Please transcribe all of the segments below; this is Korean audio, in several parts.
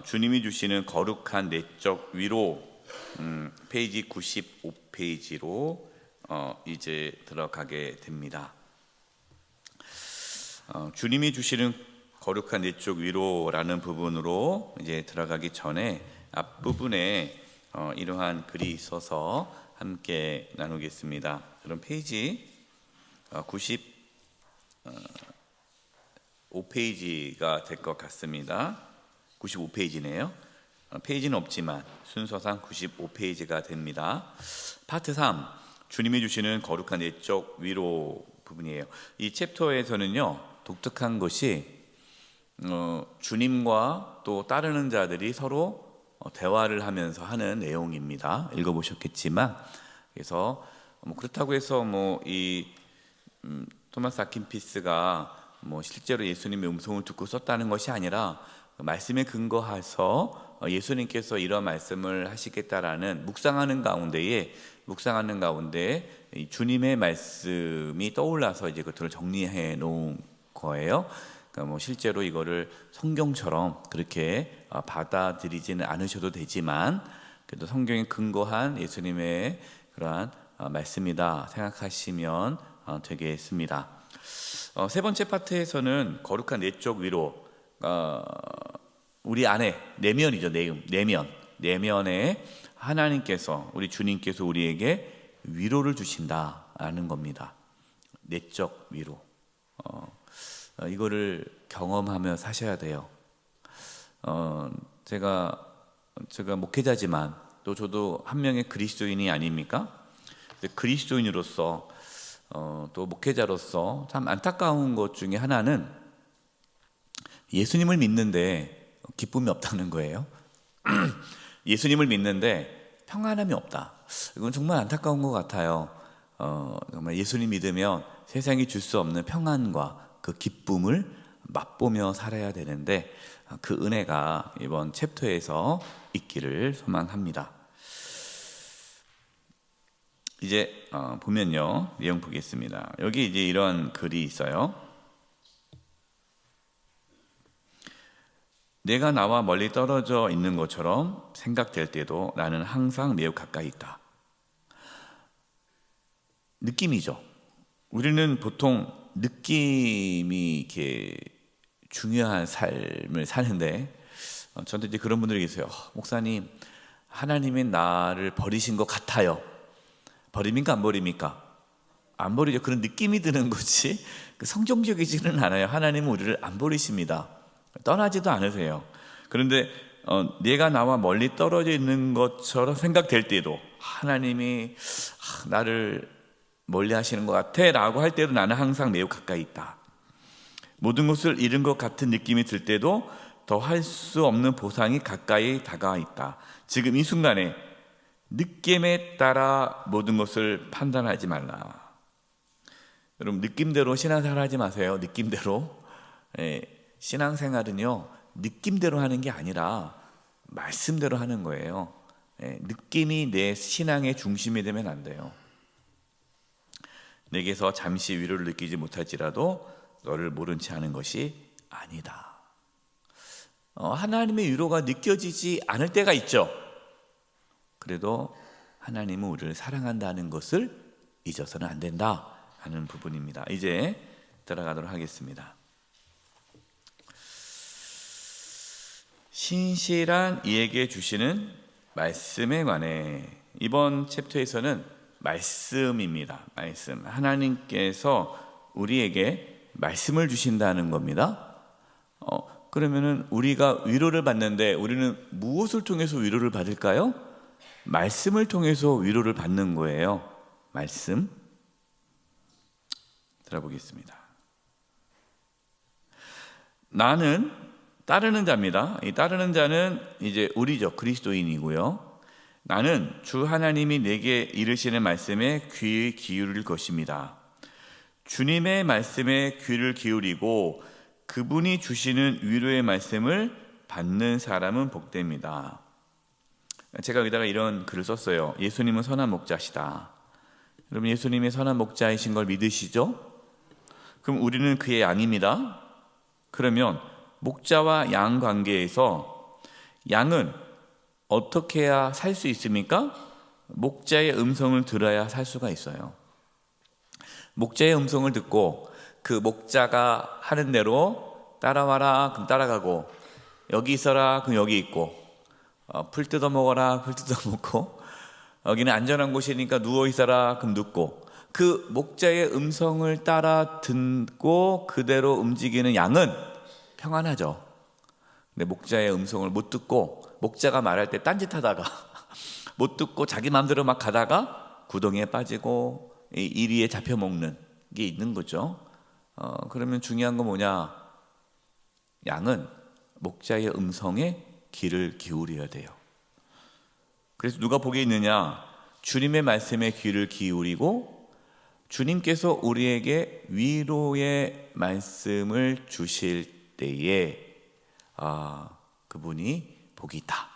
주님이 주시는 거룩한 내적 위로, 페이지 95페이지로 이제 들어가게 됩니다. 주님이 주시는 거룩한 내적 위로라는 부분으로 이제 들어가기 전에 앞부분에 이러한 글이 있어서 함께 나누겠습니다. 그럼 페이지 95페이지가 될 것 같습니다. 95페이지네요. 페이지는 없지만 순서상 95페이지가 됩니다. 파트 3, 주님이 주시는 거룩한 내적 위로 부분이에요. 이 챕터에서는요, 독특한 것이 주님과 또 따르는 자들이 서로 대화를 하면서 하는 내용입니다. 읽어보셨겠지만, 그래서 그렇다고 해서 이 토마스 아킨피스가 실제로 예수님의 음성을 듣고 썼다는 것이 아니라 말씀에 근거해서 예수님께서 이런 말씀을 하시겠다라는 묵상하는 가운데 주님의 말씀이 떠올라서 이제 그것들을 정리해 놓은 거예요. 그러니까 실제로 이거를 성경처럼 그렇게 받아들이지는 않으셔도 되지만, 그래도 성경에 근거한 예수님의 그러한 말씀이다 생각하시면 되겠습니다. 세 번째 파트에서는 거룩한 내적 위로, 우리 안에 내면이죠. 내면에 하나님께서, 우리 주님께서 우리에게 위로를 주신다라는 겁니다. 내적 위로. 이거를 경험하며 사셔야 돼요. 제가 목회자지만 또 저도 한 명의 그리스도인이 아닙니까? 그리스도인으로서 또 목회자로서 참 안타까운 것 중에 하나는 예수님을 믿는데 기쁨이 없다는 거예요. 예수님을 믿는데 평안함이 없다. 이건 정말 안타까운 것 같아요. 정말 예수님 믿으면 세상이 줄 수 없는 평안과 그 기쁨을 맛보며 살아야 되는데, 그 은혜가 이번 챕터에서 있기를 소망합니다. 이제 보면요, 내용 보겠습니다. 여기 이제 이런 글이 있어요. 내가 나와 멀리 떨어져 있는 것처럼 생각될 때도 나는 항상 매우 가까이 있다. 느낌이죠. 우리는 보통 느낌이 이렇게 중요한 삶을 사는데, 저한테 이제 그런 분들이 계세요. 목사님, 하나님이 나를 버리신 것 같아요. 버립니까? 안 버립니까? 안 버리죠. 그런 느낌이 드는 거지 성경적이지는 않아요. 하나님은 우리를 안 버리십니다. 떠나지도 않으세요. 그런데 내가 나와 멀리 떨어져 있는 것처럼 생각될 때도, 하나님이 나를 멀리 하시는 것 같아 라고 할 때도 나는 항상 매우 가까이 있다. 모든 것을 잃은 것 같은 느낌이 들 때도 더 할 수 없는 보상이 가까이 다가와 있다. 지금 이 순간에 느낌에 따라 모든 것을 판단하지 말라. 여러분, 느낌대로 신앙생활 하지 마세요. 느낌대로. 신앙생활은요, 느낌대로 하는 게 아니라 말씀대로 하는 거예요. 느낌이 내 신앙의 중심이 되면 안 돼요. 내게서 잠시 위로를 느끼지 못할지라도 너를 모른 채 하는 것이 아니다. 하나님의 위로가 느껴지지 않을 때가 있죠. 그래도 하나님은 우리를 사랑한다는 것을 잊어서는 안 된다 하는 부분입니다. 이제 들어가도록 하겠습니다. 신실한 이에게 주시는 말씀에 관해, 이번 챕터에서는 말씀입니다. 말씀. 하나님께서 우리에게 말씀을 주신다는 겁니다. 그러면은 우리가 위로를 받는데 우리는 무엇을 통해서 위로를 받을까요? 말씀을 통해서 위로를 받는 거예요. 말씀. 들어보겠습니다. 나는 따르는 자입니다. 이 따르는 자는 이제 우리죠. 그리스도인이고요. 나는 주 하나님이 내게 이르시는 말씀에 귀를 기울일 것입니다. 주님의 말씀에 귀를 기울이고 그분이 주시는 위로의 말씀을 받는 사람은 복됩니다. 제가 여기다가 이런 글을 썼어요. 예수님은 선한 목자시다. 여러분, 예수님이 선한 목자이신 걸 믿으시죠? 그럼 우리는 그의 양입니다. 그러면 목자와 양 관계에서 양은 어떻게 해야 살 수 있습니까? 목자의 음성을 들어야 살 수가 있어요. 목자의 음성을 듣고 그 목자가 하는 대로 따라와라 그럼 따라가고, 여기 있어라 그럼 여기 있고, 풀 뜯어 먹어라 풀 뜯어 먹고, 여기는 안전한 곳이니까 누워 있어라 그럼 눕고, 그 목자의 음성을 따라 듣고 그대로 움직이는 양은 평안하죠. 근데 목자의 음성을 못 듣고 목자가 말할 때 딴짓하다가 못 듣고 자기 마음대로 막 가다가 구덩이에 빠지고 이리에 잡혀먹는 게 있는 거죠. 그러면 중요한 건 뭐냐? 양은 목자의 음성에 귀를 기울여야 돼요. 그래서 누가 복이 있느냐? 주님의 말씀에 귀를 기울이고 주님께서 우리에게 위로의 말씀을 주실 때에 그분이 복이 있다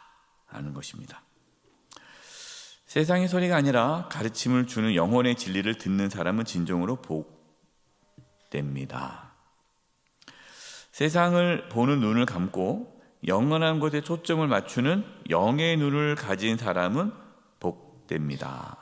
하는 것입니다. 세상의 소리가 아니라 가르침을 주는 영혼의 진리를 듣는 사람은 진정으로 복됩니다. 세상을 보는 눈을 감고 영원한 것에 초점을 맞추는 영의 눈을 가진 사람은 복됩니다.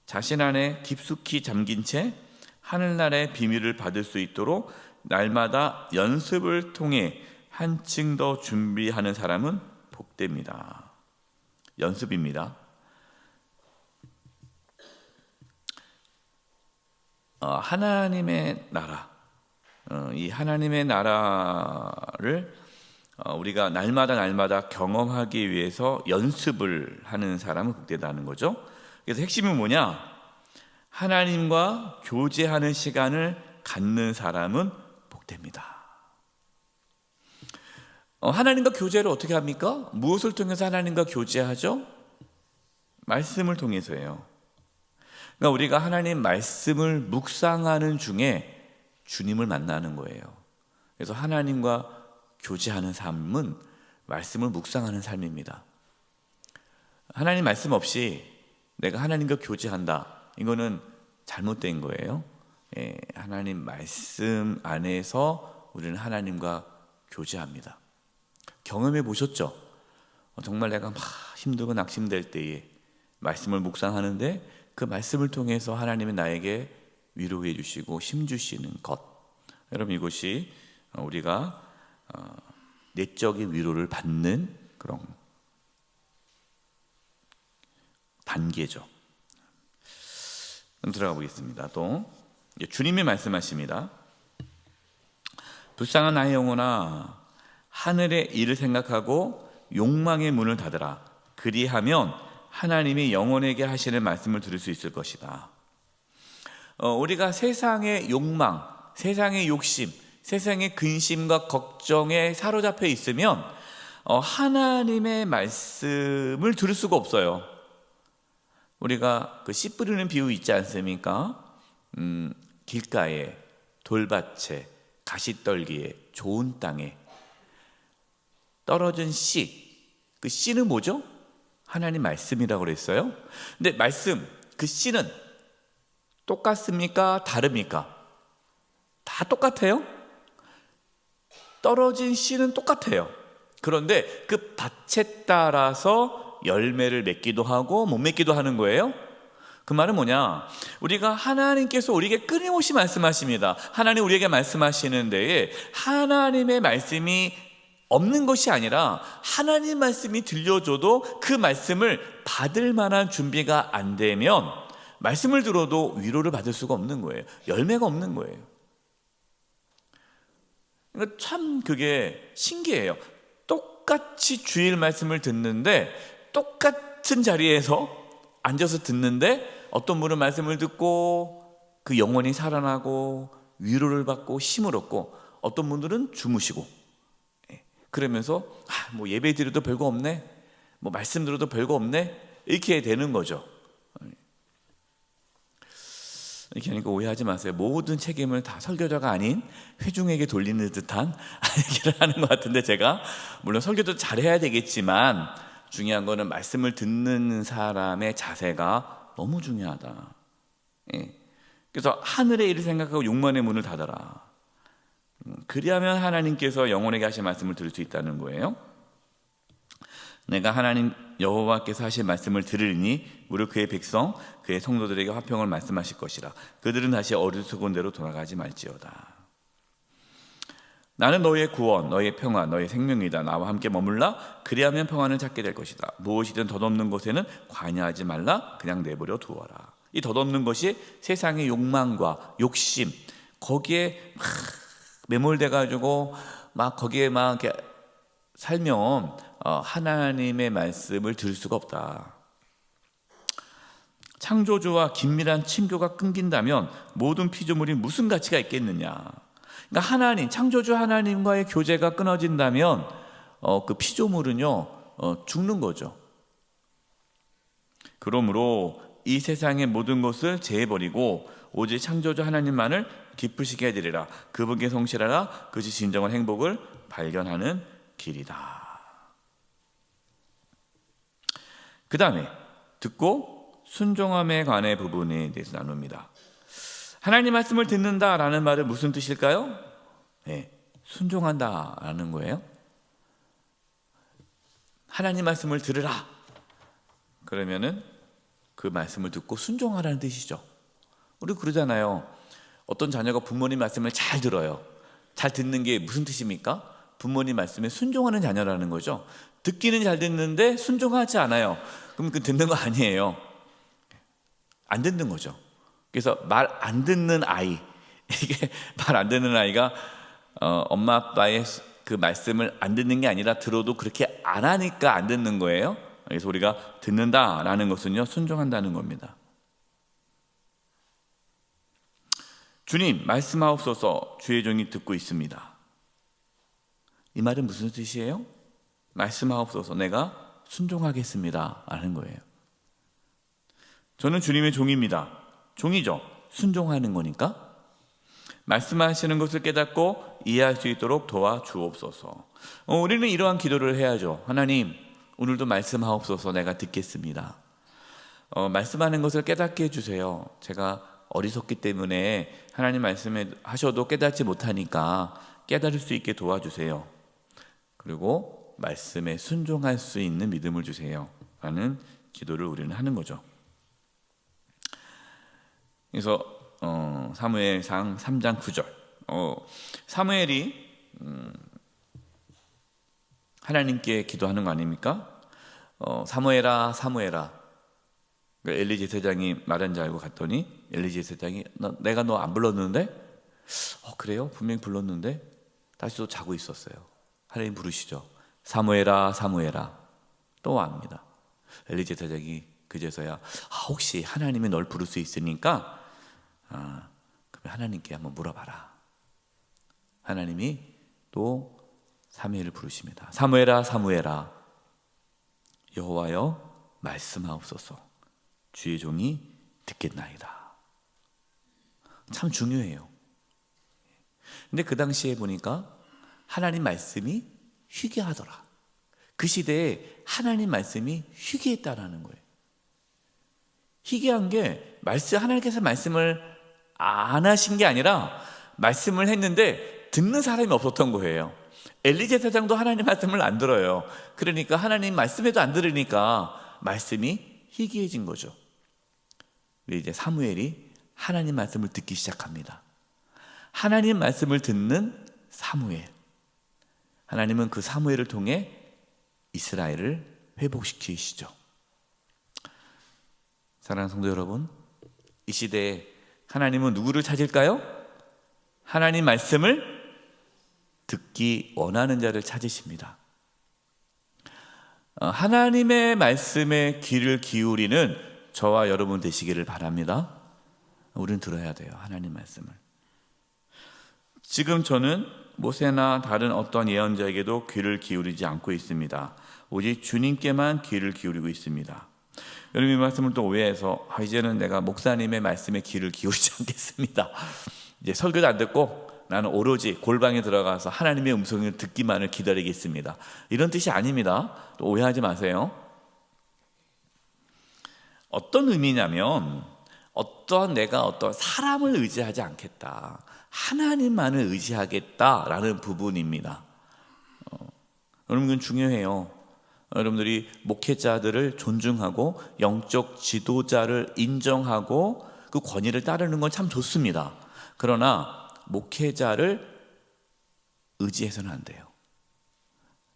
자신 안에 깊숙이 잠긴 채 하늘나라의 비밀을 받을 수 있도록 날마다 연습을 통해 한층 더 준비하는 사람은 복됩니다. 연습입니다. 하나님의 나라, 이 하나님의 나라를 우리가 날마다 경험하기 위해서 연습을 하는 사람은 복되다는 거죠. 그래서 핵심은 뭐냐? 하나님과 교제하는 시간을 갖는 사람은 복됩니다. 하나님과 교제를 어떻게 합니까? 무엇을 통해서 하나님과 교제하죠? 말씀을 통해서예요. 그러니까 우리가 하나님 말씀을 묵상하는 중에 주님을 만나는 거예요. 그래서 하나님과 교제하는 삶은 말씀을 묵상하는 삶입니다. 하나님 말씀 없이 내가 하나님과 교제한다, 이거는 잘못된 거예요. 하나님 말씀 안에서 우리는 하나님과 교제합니다. 경험해 보셨죠? 정말 내가 막 힘들고 낙심될 때에 말씀을 묵상하는데 그 말씀을 통해서 하나님이 나에게 위로해 주시고 힘 주시는 것, 여러분 이것이 우리가 내적인 위로를 받는 그런 단계죠. 들어가 보겠습니다. 또 주님이 말씀하십니다. 불쌍한 나의 영혼아, 하늘의 일을 생각하고 욕망의 문을 닫으라. 그리하면 하나님이 영혼에게 하시는 말씀을 들을 수 있을 것이다. 우리가 세상의 욕망, 세상의 욕심, 세상의 근심과 걱정에 사로잡혀 있으면 하나님의 말씀을 들을 수가 없어요. 우리가 그 씨 뿌리는 비유 있지 않습니까? 길가에, 돌밭에, 가시떨기에, 좋은 땅에 떨어진 씨, 그 씨는 뭐죠? 하나님 말씀이라고 그랬어요. 근데 말씀, 그 씨는 똑같습니까? 다릅니까? 다 똑같아요. 떨어진 씨는 똑같아요. 그런데 그 밭에 따라서 열매를 맺기도 하고 못 맺기도 하는 거예요. 그 말은 뭐냐? 우리가 하나님께서 우리에게 끊임없이 말씀하십니다. 하나님 우리에게 말씀하시는 데에 하나님의 말씀이 없는 것이 아니라 하나님 말씀이 들려줘도 그 말씀을 받을 만한 준비가 안 되면 말씀을 들어도 위로를 받을 수가 없는 거예요. 열매가 없는 거예요. 그러니까 참 그게 신기해요. 똑같이 주일 말씀을 듣는데 똑같은 자리에서 앉아서 듣는데 어떤 분은 말씀을 듣고 그 영혼이 살아나고 위로를 받고 힘을 얻고, 어떤 분들은 주무시고, 그러면서 뭐 예배 드려도 별거 없네, 뭐 말씀 들어도 별거 없네, 이렇게 되는 거죠. 이렇게 하니까 오해하지 마세요. 모든 책임을 다 설교자가 아닌 회중에게 돌리는 듯한 얘기를 하는 것 같은데, 제가 물론 설교도 잘해야 되겠지만 중요한 거는 말씀을 듣는 사람의 자세가 너무 중요하다. 그래서 하늘의 일을 생각하고 욕망의 문을 닫아라. 그리하면 하나님께서 영혼에게 하신 말씀을 들을 수 있다는 거예요. 내가 하나님 여호와께서 하신 말씀을 들으리니 무릇 그의 백성 그의 성도들에게 화평을 말씀하실 것이라. 그들은 다시 어리석은 대로 돌아가지 말지어다. 나는 너희의 구원, 너희의 평화, 너희의 생명이다. 나와 함께 머물라. 그리하면 평안을 찾게 될 것이다. 무엇이든 덧없는 것에는 관여하지 말라. 그냥 내버려 두어라. 이 덧없는 것이 세상의 욕망과 욕심, 거기에 막 매몰돼 가지고 막 거기에 막 이렇게 살면 하나님의 말씀을 들을 수가 없다. 창조주와 긴밀한 친교가 끊긴다면 모든 피조물이 무슨 가치가 있겠느냐. 그러니까 하나님, 창조주 하나님과의 교제가 끊어진다면 그 피조물은요 죽는 거죠. 그러므로 이 세상의 모든 것을 제해버리고 오직 창조주 하나님만을 기쁘시게 해드리라. 그분께 성실하라. 그것이 진정한 행복을 발견하는 길이다. 그 다음에 듣고 순종함에 관해 부분에 대해서 나눕니다. 하나님 말씀을 듣는다라는 말은 무슨 뜻일까요? 네, 순종한다라는 거예요. 하나님 말씀을 들으라. 그러면은 그 말씀을 듣고 순종하라는 뜻이죠. 우리 그러잖아요. 어떤 자녀가 부모님 말씀을 잘 들어요. 잘 듣는 게 무슨 뜻입니까? 부모님 말씀에 순종하는 자녀라는 거죠. 듣기는 잘 듣는데 순종하지 않아요. 그럼 그 듣는 거 아니에요. 안 듣는 거죠. 그래서 말 안 듣는 아이, 이게 말 안 듣는 아이가 엄마 아빠의 그 말씀을 안 듣는 게 아니라 들어도 그렇게 안 하니까 안 듣는 거예요. 그래서 우리가 듣는다라는 것은요 순종한다는 겁니다. 주님 말씀하옵소서, 주의 종이 듣고 있습니다. 이 말은 무슨 뜻이에요? 말씀하옵소서, 내가 순종하겠습니다 하는 거예요. 저는 주님의 종입니다. 종이죠. 순종하는 거니까. 말씀하시는 것을 깨닫고 이해할 수 있도록 도와주옵소서. 우리는 이러한 기도를 해야죠. 하나님, 오늘도 말씀하옵소서, 내가 듣겠습니다. 말씀하는 것을 깨닫게 해주세요. 제가 어리석기 때문에 하나님 말씀에 하셔도 깨닫지 못하니까 깨달을 수 있게 도와주세요. 그리고 말씀에 순종할 수 있는 믿음을 주세요 라는 기도를 우리는 하는 거죠. 그래서 사무엘상 3장 9절 사무엘이 하나님께 기도하는 거 아닙니까? 사무엘아 사무엘아. 엘리 제사장이 말한 줄 알고 갔더니 엘리 제사장이 내가 너 안 불렀는데? 그래요? 분명히 불렀는데 다시 또 자고 있었어요. 하나님 부르시죠. 사무엘아 사무엘아. 또 옵니다. 엘리 제사장이 그제서야 혹시 하나님이 널 부를 수 있으니까 그러면 하나님께 한번 물어봐라. 하나님이 또 사무엘을 부르십니다. 사무엘아 사무엘아, 여호와여 말씀하옵소서, 주의 종이 듣겠나이다. 참 중요해요. 근데 그 당시에 보니까 하나님 말씀이 희귀하더라. 그 시대에 하나님 말씀이 희귀했다라는 거예요. 희귀한 게 하나님께서 말씀을 안 하신 게 아니라 말씀을 했는데 듣는 사람이 없었던 거예요. 엘리 제사장도 하나님 말씀을 안 들어요. 그러니까 하나님 말씀에도 안 들으니까 말씀이 희귀해진 거죠. 이제 사무엘이 하나님 말씀을 듣기 시작합니다. 하나님 말씀을 듣는 사무엘. 하나님은 그 사무엘을 통해 이스라엘을 회복시키시죠. 사랑하는 성도 여러분, 이 시대에 하나님은 누구를 찾을까요? 하나님 말씀을 듣기 원하는 자를 찾으십니다. 하나님의 말씀에 귀를 기울이는 저와 여러분 되시기를 바랍니다. 우리는 들어야 돼요, 하나님 말씀을. 지금 저는 모세나 다른 어떤 예언자에게도 귀를 기울이지 않고 있습니다. 오직 주님께만 귀를 기울이고 있습니다. 여러분, 이 말씀을 또 오해해서 이제는 내가 목사님의 말씀에 귀를 기울이지 않겠습니다, 이제 설교도 안 듣고 나는 오로지 골방에 들어가서 하나님의 음성을 듣기만을 기다리겠습니다, 이런 뜻이 아닙니다. 또 오해하지 마세요. 어떤 의미냐면 내가 어떤 사람을 의지하지 않겠다, 하나님만을 의지하겠다라는 부분입니다. 여러분, 이건 중요해요. 여러분들이 목회자들을 존중하고 영적 지도자를 인정하고 그 권위를 따르는 건 참 좋습니다. 그러나 목회자를 의지해서는 안 돼요.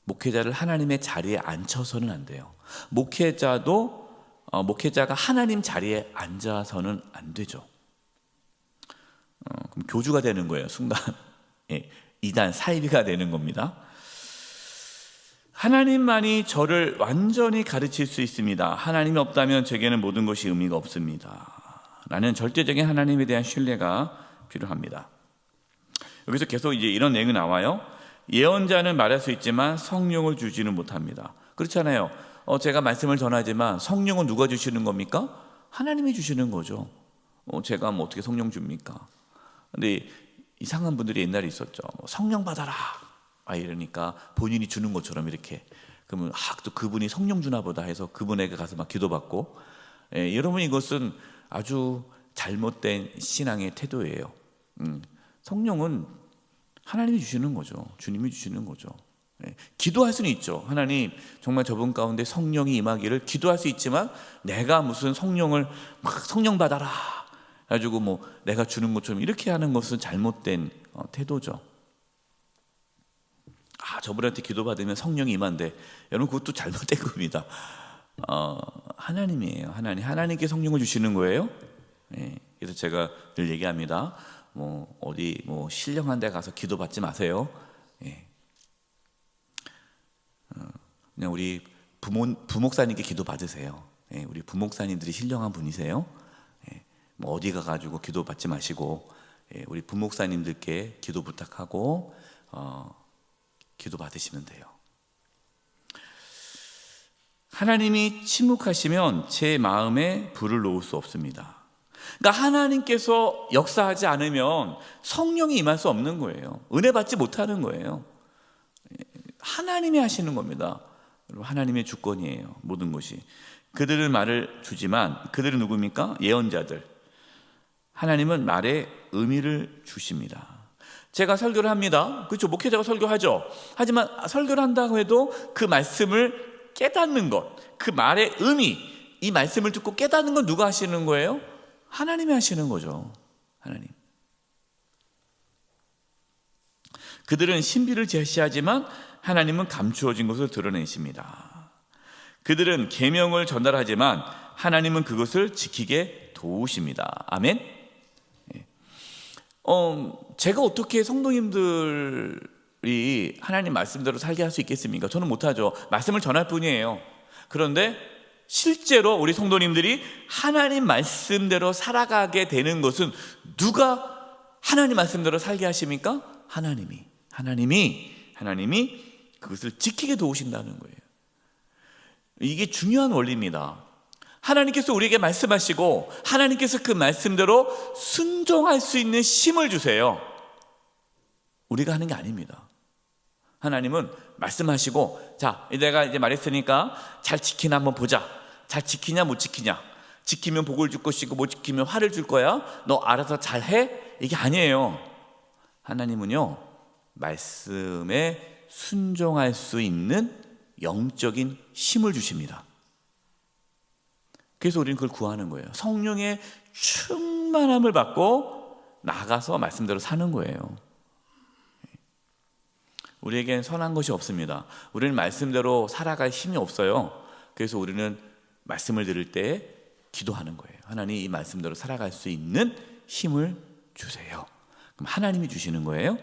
목회자를 하나님의 자리에 앉혀서는 안 돼요. 목회자가 하나님 자리에 앉아서는 안 되죠. 그럼 교주가 되는 거예요. 순간 이단 사이비가 되는 겁니다. 하나님만이 저를 완전히 가르칠 수 있습니다. 하나님이 없다면 제게는 모든 것이 의미가 없습니다. 라는 절대적인 하나님에 대한 신뢰가 필요합니다. 여기서 계속 이제 이런 내용이 나와요. 예언자는 말할 수 있지만 성령을 주지는 못합니다. 그렇잖아요. 제가 말씀을 전하지만 성령은 누가 주시는 겁니까? 하나님이 주시는 거죠. 제가 뭐 어떻게 성령 줍니까? 근데 이상한 분들이 옛날에 있었죠. 성령 받아라 이러니까 본인이 주는 것처럼 이렇게, 그러면 또 그분이 성령 주나 보다 해서 그분에게 가서 막 기도받고. 여러분, 이것은 아주 잘못된 신앙의 태도예요. 성령은 하나님이 주시는 거죠. 주님이 주시는 거죠. 기도할 수는 있죠. 하나님, 정말 저분 가운데 성령이 임하기를 기도할 수 있지만, 내가 무슨 성령을 막 성령 받아라 가지고 뭐 내가 주는 것처럼 이렇게 하는 것은 잘못된 태도죠. 저분한테 기도받으면 성령이 임한대. 여러분, 그것도 잘못된 겁니다. 하나님이에요. 하나님께 성령을 주시는 거예요. 그래서 제가 늘 얘기합니다. 어디 신령한 데 가서 기도받지 마세요. 그냥 우리 부목사님께 기도받으세요. 우리 부목사님들이 신령한 분이세요. 어디 가가지고 기도받지 마시고, 우리 부목사님들께 기도 부탁하고 기도받으시면 돼요. 하나님이 침묵하시면 제 마음에 불을 놓을 수 없습니다. 그러니까 하나님께서 역사하지 않으면 성령이 임할 수 없는 거예요. 은혜 받지 못하는 거예요. 하나님이 하시는 겁니다. 하나님의 주권이에요. 모든 것이. 그들은 말을 주지만, 그들은 누굽니까? 예언자들. 하나님은 말에 의미를 주십니다. 제가 설교를 합니다. 그렇죠. 목회자가 설교하죠. 하지만 설교를 한다고 해도 그 말씀을 깨닫는 것, 그 말의 의미, 이 말씀을 듣고 깨닫는 건 누가 하시는 거예요? 하나님이 하시는 거죠. 하나님. 그들은 신비를 제시하지만 하나님은 감추어진 것을 드러내십니다. 그들은 계명을 전달하지만 하나님은 그것을 지키게 도우십니다. 아멘. 제가 어떻게 성도님들이 하나님 말씀대로 살게 할 수 있겠습니까? 저는 못하죠. 말씀을 전할 뿐이에요. 그런데 실제로 우리 성도님들이 하나님 말씀대로 살아가게 되는 것은 누가 하나님 말씀대로 살게 하십니까? 하나님이 그것을 지키게 도우신다는 거예요. 이게 중요한 원리입니다. 하나님께서 우리에게 말씀하시고 하나님께서 그 말씀대로 순종할 수 있는 힘을 주세요. 우리가 하는 게 아닙니다. 하나님은 말씀하시고, 자, 내가 이제 말했으니까 잘 지키나 한번 보자. 잘 지키냐 못 지키냐. 지키면 복을 줄 것이고 못 지키면 화를 줄 거야. 너 알아서 잘해. 이게 아니에요. 하나님은요, 말씀에 순종할 수 있는 영적인 힘을 주십니다. 그래서 우리는 그걸 구하는 거예요. 성령의 충만함을 받고 나가서 말씀대로 사는 거예요. 우리에겐 선한 것이 없습니다. 우리는 말씀대로 살아갈 힘이 없어요. 그래서 우리는 말씀을 들을 때 기도하는 거예요. 하나님, 이 말씀대로 살아갈 수 있는 힘을 주세요. 그럼 하나님이 주시는 거예요.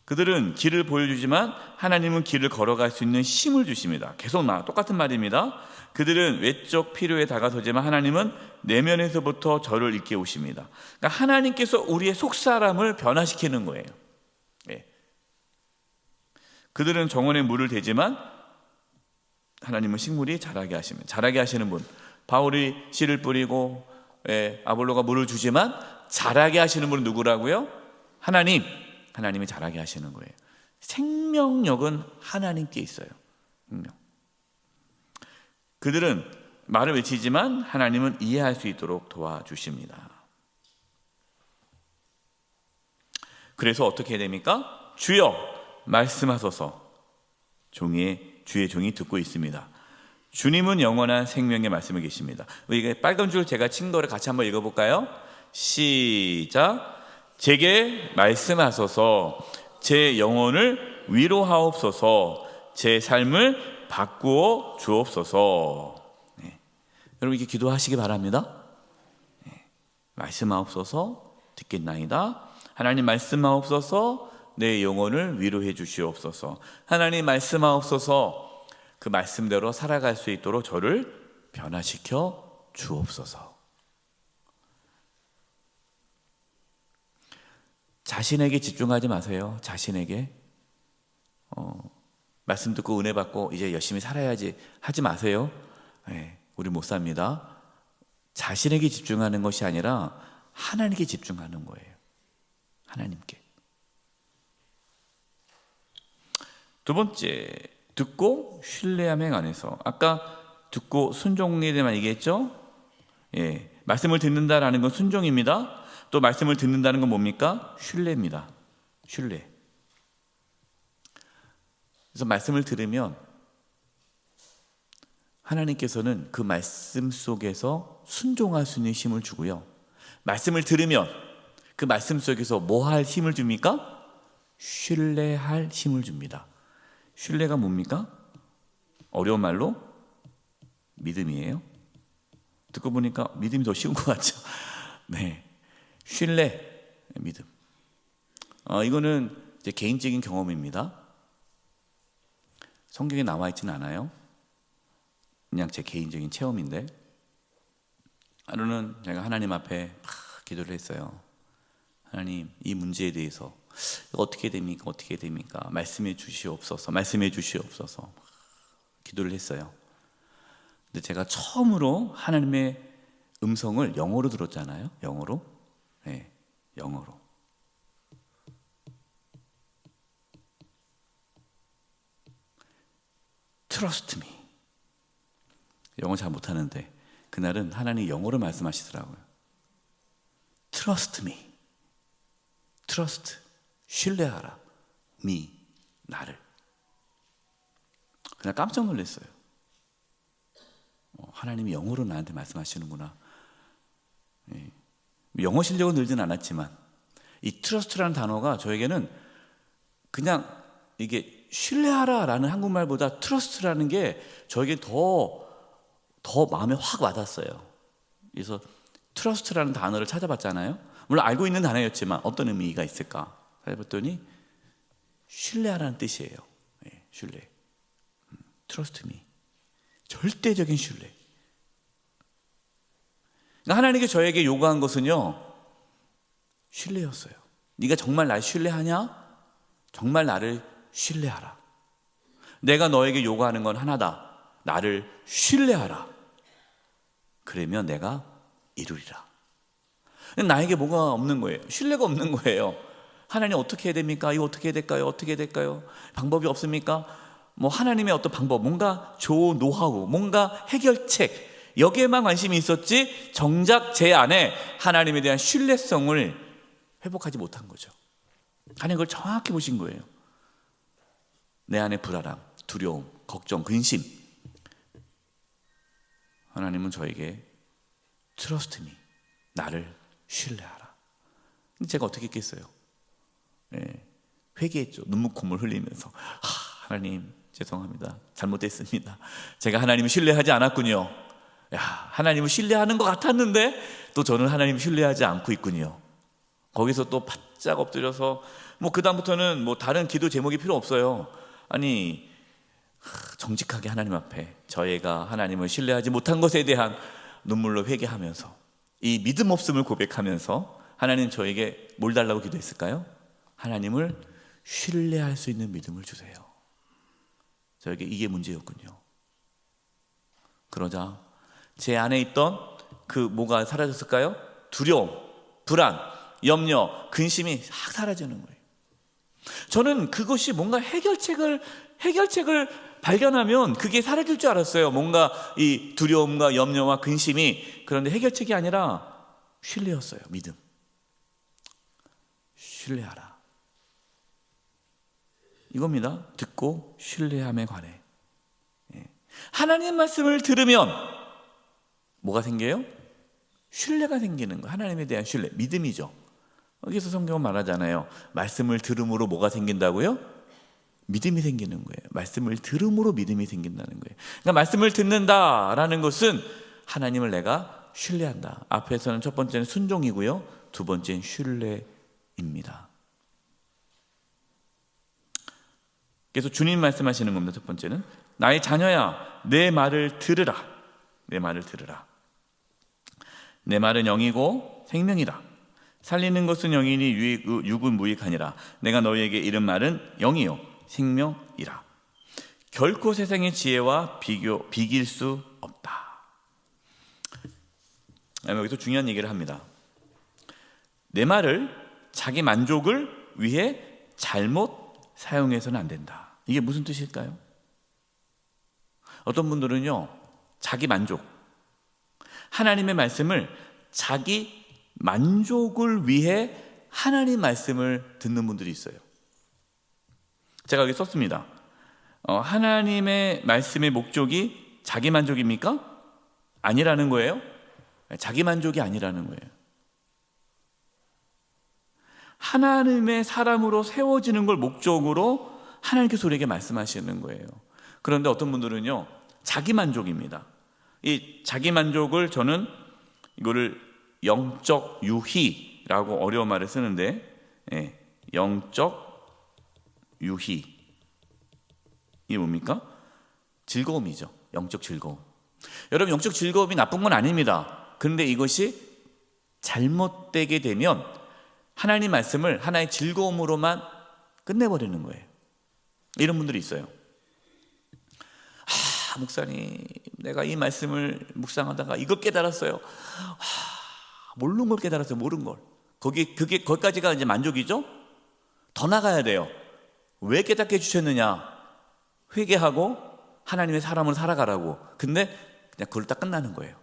그들은 길을 보여주지만 하나님은 길을 걸어갈 수 있는 힘을 주십니다. 계속 똑같은 말입니다. 그들은 외적 필요에 다가서지만 하나님은 내면에서부터 저를 일깨우십니다. 그러니까 하나님께서 우리의 속사람을 변화시키는 거예요. 그들은 정원에 물을 대지만 하나님은 식물이 자라게 하십니다. 자라게 하시는 분. 바울이 씨를 뿌리고 아볼로가 물을 주지만 자라게 하시는 분은 누구라고요? 하나님이 자라게 하시는 거예요. 생명력은 하나님께 있어요. 그들은 말을 외치지만 하나님은 이해할 수 있도록 도와주십니다. 그래서 어떻게 해야 됩니까? 주여 말씀하소서. 주의 종이 듣고 있습니다. 주님은 영원한 생명의 말씀을 계십니다. 이게 빨간 줄 제가 친 거를 같이 한번 읽어볼까요? 시작. 제게 말씀하소서. 제 영혼을 위로하옵소서. 제 삶을 바꾸어 주옵소서. 네. 여러분 이렇게 기도하시기 바랍니다. 네. 말씀하옵소서. 듣겠나이다. 하나님 말씀하옵소서. 내 영혼을 위로해 주시옵소서. 하나님 말씀하옵소서. 그 말씀대로 살아갈 수 있도록 저를 변화시켜 주옵소서. 자신에게 집중하지 마세요. 자신에게 말씀 듣고 은혜 받고 이제 열심히 살아야지 하지 마세요. 네, 우리 못 삽니다. 자신에게 집중하는 것이 아니라 하나님께 집중하는 거예요. 하나님께. 두 번째, 듣고 신뢰함 행 안에서. 아까 듣고 순종에 대해만 얘기했죠? 예, 말씀을 듣는다라는 건 순종입니다. 또 말씀을 듣는다는 건 뭡니까? 신뢰입니다. 신뢰. 그래서 말씀을 들으면 하나님께서는 그 말씀 속에서 순종할 수 있는 힘을 주고요. 말씀을 들으면 그 말씀 속에서 뭐 할 힘을 줍니까? 신뢰할 힘을 줍니다. 신뢰가 뭡니까? 어려운 말로 믿음이에요. 듣고 보니까 믿음이 더 쉬운 것 같죠? 네, 신뢰, 믿음. 이거는 제 개인적인 경험입니다. 성경에 나와 있지는 않아요. 그냥 제 개인적인 체험인데, 하루는 제가 하나님 앞에 기도를 했어요. 하나님, 이 문제에 대해서 어떻게 됩니까? 어떻게 됩니까? 말씀해 주시옵소서. 말씀해 주시옵소서. 기도를 했어요. 근데 제가 처음으로 하나님의 음성을 영어로 들었잖아요. 영어로. 네, 영어로. Trust me. 영어 잘 못하는데 그날은 하나님 영어로 말씀하시더라고요. Trust me. Trust. 신뢰하라. me. 나를. 그냥 깜짝 놀랐어요. 하나님이 영어로 나한테 말씀하시는구나. 예. 영어 실력은 늘진 않았지만 이 트러스트라는 단어가 저에게는 그냥 이게 신뢰하라라는 한국말보다 트러스트라는 게 저에게 더 마음에 확 와닿았어요. 그래서 트러스트라는 단어를 찾아봤잖아요. 물론 알고 있는 단어였지만 어떤 의미가 있을까 찾아봤더니 신뢰하라는 뜻이에요. 네, 신뢰. Trust me. 절대적인 신뢰. 그러니까 하나님께 저에게 요구한 것은요, 신뢰였어요. 네가 정말 날 신뢰하냐? 정말 나를 신뢰하라. 내가 너에게 요구하는 건 하나다. 나를 신뢰하라. 그러면 내가 이루리라. 나에게 뭐가 없는 거예요? 신뢰가 없는 거예요. 하나님 어떻게 해야 됩니까? 이거 어떻게 해야 될까요? 어떻게 해야 될까요? 방법이 없습니까? 뭐 하나님의 어떤 방법, 뭔가 좋은 노하우, 뭔가 해결책, 여기에만 관심이 있었지 정작 제 안에 하나님에 대한 신뢰성을 회복하지 못한 거죠. 하나님 그걸 정확히 보신 거예요. 내 안에 불안함, 두려움, 걱정, 근심. 하나님은 저에게 Trust me. 나를 신뢰하라. 근데 제가 어떻게 했겠어요? 네, 회개했죠. 눈물 콧물 흘리면서 하나님 죄송합니다. 잘못됐습니다. 제가 하나님을 신뢰하지 않았군요. 하나님을 신뢰하는 것 같았는데 또 저는 하나님을 신뢰하지 않고 있군요. 거기서 또 바짝 엎드려서 그 다음부터는 다른 기도 제목이 필요 없어요. 아니 정직하게 하나님 앞에 저희가 하나님을 신뢰하지 못한 것에 대한 눈물로 회개하면서 이 믿음 없음을 고백하면서 하나님 저에게 뭘 달라고 기도했을까요? 하나님을 신뢰할 수 있는 믿음을 주세요. 저에게 이게 문제였군요. 그러자 제 안에 있던 그 뭐가 사라졌을까요? 두려움, 불안, 염려, 근심이 확 사라지는 거예요. 저는 그것이 뭔가 해결책을 발견하면 그게 사라질 줄 알았어요. 뭔가 이 두려움과 염려와 근심이. 그런데 해결책이 아니라 신뢰였어요. 믿음. 신뢰하라. 이겁니다. 듣고 신뢰함에 관해. 하나님 말씀을 들으면 뭐가 생겨요? 신뢰가 생기는 거예요. 하나님에 대한 신뢰, 믿음이죠. 여기서 성경은 말하잖아요. 말씀을 들음으로 뭐가 생긴다고요? 믿음이 생기는 거예요. 말씀을 들음으로 믿음이 생긴다는 거예요. 그러니까 말씀을 듣는다라는 것은 하나님을 내가 신뢰한다. 앞에서는 첫 번째는 순종이고요, 두 번째는 신뢰입니다. 그래서 주님 말씀하시는 겁니다. 첫 번째는 나의 자녀야, 내 말을 들으라. 내 말을 들으라. 내 말은 영이고 생명이라. 살리는 것은 영이니 육은 무익하니라. 내가 너희에게 이른 말은 영이요 생명이라. 결코 세상의 지혜와 비길 수 없다. 여기서 중요한 얘기를 합니다. 내 말을 자기 만족을 위해 잘못 사용해서는 안 된다. 이게 무슨 뜻일까요? 어떤 분들은요, 자기 만족, 하나님의 말씀을 자기 만족을 위해 하나님 말씀을 듣는 분들이 있어요. 제가 여기 썼습니다. 하나님의 말씀의 목적이 자기 만족입니까? 아니라는 거예요. 자기 만족이 아니라는 거예요. 하나님의 사람으로 세워지는 걸 목적으로 하나님께서 우리에게 말씀하시는 거예요. 그런데 어떤 분들은요, 자기 만족입니다. 이 자기 만족을 저는 이거를 영적 유희라고 어려운 말을 쓰는데, 영적 유희, 이게 뭡니까? 즐거움이죠. 영적 즐거움. 여러분, 영적 즐거움이 나쁜 건 아닙니다. 그런데 이것이 잘못되게 되면 하나님 말씀을 하나의 즐거움으로만 끝내버리는 거예요. 이런 분들이 있어요. 목사님, 내가 이 말씀을 묵상하다가 이걸 깨달았어요. 모르는 걸 깨달았어요. 모르는 걸. 거기까지가 이제 만족이죠? 더 나가야 돼요. 왜 깨닫게 해주셨느냐? 회개하고 하나님의 사람으로 살아가라고. 근데 그냥 그걸 딱 끝나는 거예요.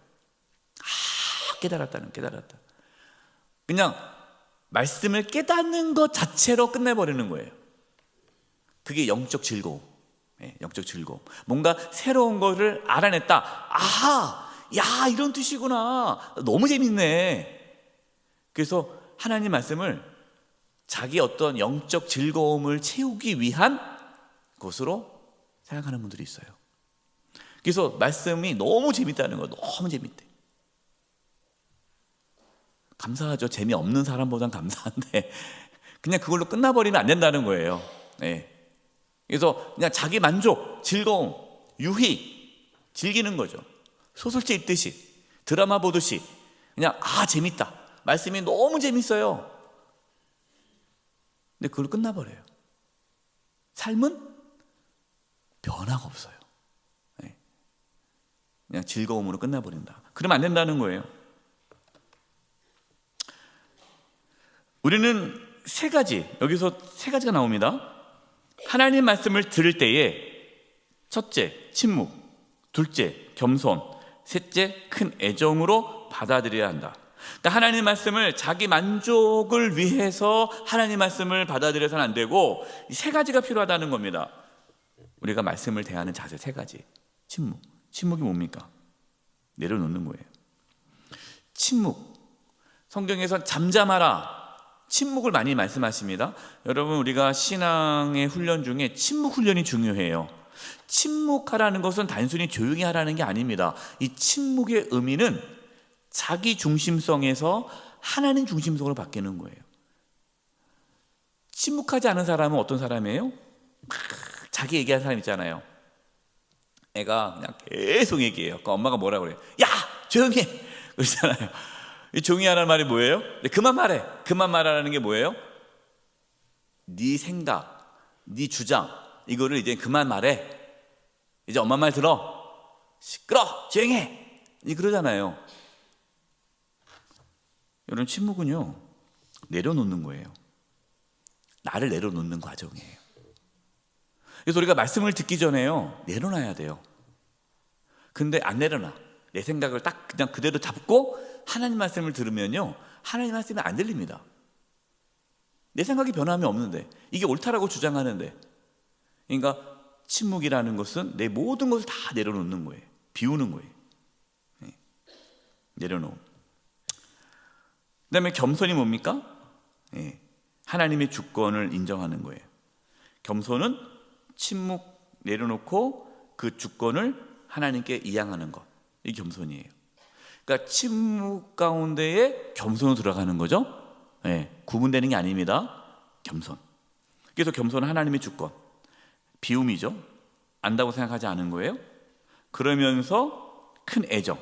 깨달았다. 그냥 말씀을 깨닫는 것 자체로 끝내버리는 거예요. 그게 영적 즐거움. 영적 즐거움. 뭔가 새로운 거를 알아냈다. 아하, 야, 이런 뜻이구나. 너무 재밌네. 그래서 하나님 말씀을 자기 어떤 영적 즐거움을 채우기 위한 것으로 생각하는 분들이 있어요. 그래서 말씀이 너무 재밌다는 거, 너무 재밌대. 감사하죠. 재미없는 사람보단 감사한데 그냥 그걸로 끝나버리면 안 된다는 거예요. 그래서 그냥 자기 만족, 즐거움, 유희, 즐기는 거죠. 소설책 읽듯이, 드라마 보듯이 그냥 재밌다. 말씀이 너무 재밌어요. 근데 그걸로 끝나버려요. 삶은 변화가 없어요. 그냥 즐거움으로 끝나버린다. 그러면 안 된다는 거예요. 우리는 여기서 세 가지가 나옵니다. 하나님 말씀을 들을 때에 첫째, 침묵, 둘째, 겸손, 셋째, 큰 애정으로 받아들여야 한다. 그러니까 하나님 말씀을 자기 만족을 위해서 하나님 말씀을 받아들여서는 안 되고 이 세 가지가 필요하다는 겁니다. 우리가 말씀을 대하는 자세 세 가지. 침묵이 뭡니까? 내려놓는 거예요. 침묵, 성경에서 잠잠하라, 침묵을 많이 말씀하십니다. 여러분, 우리가 신앙의 훈련 중에 침묵 훈련이 중요해요. 침묵하라는 것은 단순히 조용히 하라는 게 아닙니다. 이 침묵의 의미는 자기 중심성에서 하나님 중심성으로 바뀌는 거예요. 침묵하지 않은 사람은 어떤 사람이에요? 자기 얘기하는 사람 있잖아요. 애가 그냥 계속 얘기해요. 그러니까 엄마가 뭐라 그래요? 야, 조용히 해! 그러잖아요. 이 조용히 하라는 말이 뭐예요? 그만 말해. 그만 말하라는 게 뭐예요? 네 생각, 네 주장, 이거를 이제 그만 말해. 이제 엄마 말 들어. 시끄러, 조용히 해. 그러잖아요. 여러분, 침묵은요, 내려놓는 거예요. 나를 내려놓는 과정이에요. 그래서 우리가 말씀을 듣기 전에요, 내려놔야 돼요. 근데 안 내려놔. 내 생각을 딱 그냥 그대로 잡고 하나님 말씀을 들으면요, 하나님 말씀이 안 들립니다. 내 생각이 변함이 없는데, 이게 옳다라고 주장하는데 그러니까 침묵이라는 것은 내 모든 것을 다 내려놓는 거예요. 비우는 거예요. 내려놓음. 그다음에 겸손이 뭡니까? 하나님의 주권을 인정하는 거예요. 겸손은 침묵 내려놓고 그 주권을 하나님께 이양하는 것. 이게 겸손이에요. 그러니까 침묵 가운데에 겸손으로 들어가는 거죠. 구분되는 게 아닙니다. 겸손. 그래서 겸손은 하나님의 주권. 비움이죠. 안다고 생각하지 않은 거예요. 그러면서 큰 애정.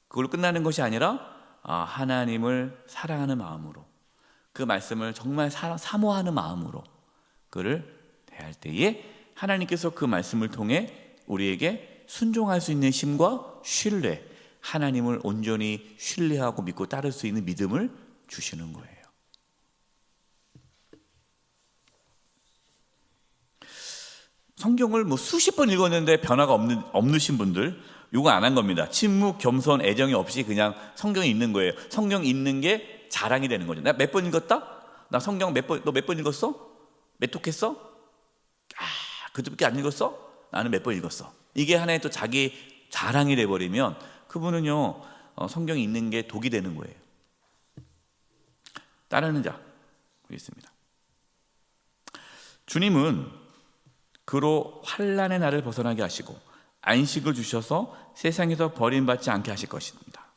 그걸로 끝나는 것이 아니라 하나님을 사랑하는 마음으로, 그 말씀을 정말 사모하는 마음으로 그를 대할 때에 하나님께서 그 말씀을 통해 우리에게 순종할 수 있는 힘과 신뢰, 하나님을 온전히 신뢰하고 믿고 따를 수 있는 믿음을 주시는 거예요. 성경을 수십 번 읽었는데 변화가 없으신 분들, 이거 안 한 겁니다. 침묵, 겸손, 애정이 없이 그냥 성경이 있는 거예요. 성경 읽는 게 자랑이 되는 거죠. 나 몇 번 읽었다? 나 성경 너 몇 번 읽었어? 몇 독했어? 그저께 안 읽었어? 나는 몇 번 읽었어. 이게 하나의 또 자기 자랑이 돼버리면 그분은요, 성경이 있는 게 독이 되는 거예요. 따르는 자 보겠습니다. 주님은 그로 환난의 날을 벗어나게 하시고 안식을 주셔서 세상에서 버림받지 않게 하실 것입니다.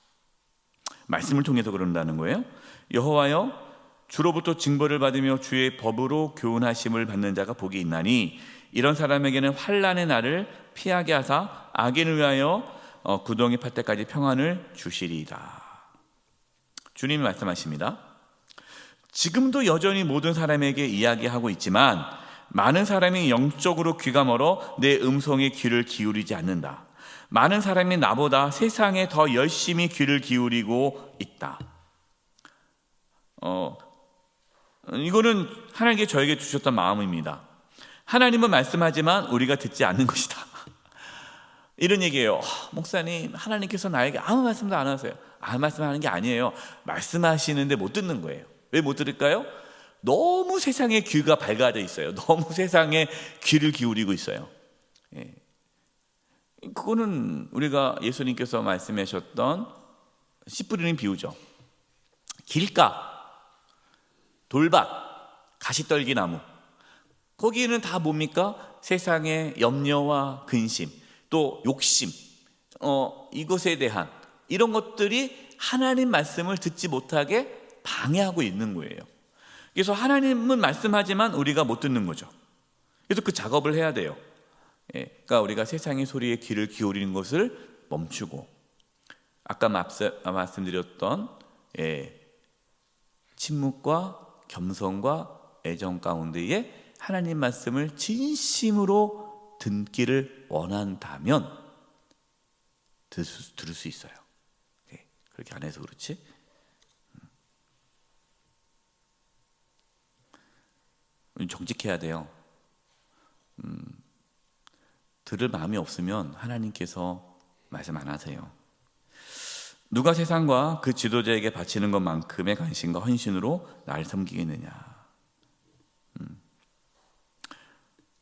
말씀을 통해서 그런다는 거예요. 여호와여, 주로부터 징벌을 받으며 주의 법으로 교훈하심을 받는 자가 복이 있나니 이런 사람에게는 환난의 날을 피하게 하사 악인을 위하여 구덩이 팔 때까지 평안을 주시리이다. 주님이 말씀하십니다. 지금도 여전히 모든 사람에게 이야기하고 있지만 많은 사람이 영적으로 귀가 멀어 내 음성에 귀를 기울이지 않는다. 많은 사람이 나보다 세상에 더 열심히 귀를 기울이고 있다. 이거는 하나님께 저에게 주셨던 마음입니다. 하나님은 말씀하지만 우리가 듣지 않는 것이다. 이런 얘기예요. 목사님, 하나님께서 나에게 아무 말씀도 안 하세요. 아무 말씀하는 게 아니에요. 말씀하시는데 못 듣는 거예요. 왜 못 들을까요? 너무 세상에 귀가 밝아져 있어요. 너무 세상에 귀를 기울이고 있어요. 그거는 우리가 예수님께서 말씀하셨던 씨 뿌리는 비유죠. 길가, 돌밭, 가시떨기나무, 거기에는 다 뭡니까? 세상의 염려와 근심, 또 욕심, 이것에 대한 이런 것들이 하나님 말씀을 듣지 못하게 방해하고 있는 거예요. 그래서 하나님은 말씀하지만 우리가 못 듣는 거죠. 그래서 그 작업을 해야 돼요. 그러니까 우리가 세상의 소리에 귀를 기울이는 것을 멈추고, 아까 말씀드렸던 침묵과 겸손과 애정 가운데에 하나님 말씀을 진심으로 듣기를 원한다면 들을 수 있어요. 그렇게 안 해서 그렇지? 정직해야 돼요. 들을 마음이 없으면 하나님께서 말씀 안 하세요. 누가 세상과 그 지도자에게 바치는 것만큼의 관심과 헌신으로 나를 섬기겠느냐.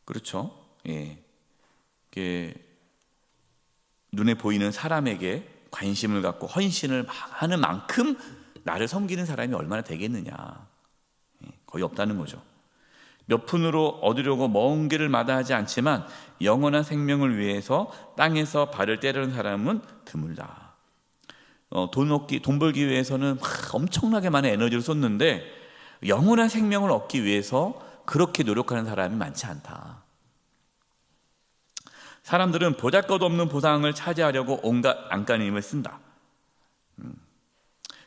그렇죠. 이게 눈에 보이는 사람에게 관심을 갖고 헌신을 하는 만큼 나를 섬기는 사람이 얼마나 되겠느냐. 거의 없다는 거죠. 몇 푼으로 얻으려고 먼 길을 마다하지 않지만 영원한 생명을 위해서 땅에서 발을 떼려는 사람은 드물다. 돈 벌기 위해서는 엄청나게 많은 에너지를 쏟는데 영원한 생명을 얻기 위해서 그렇게 노력하는 사람이 많지 않다. 사람들은 보잘것없는 보상을 차지하려고 온갖 안간힘을 쓴다.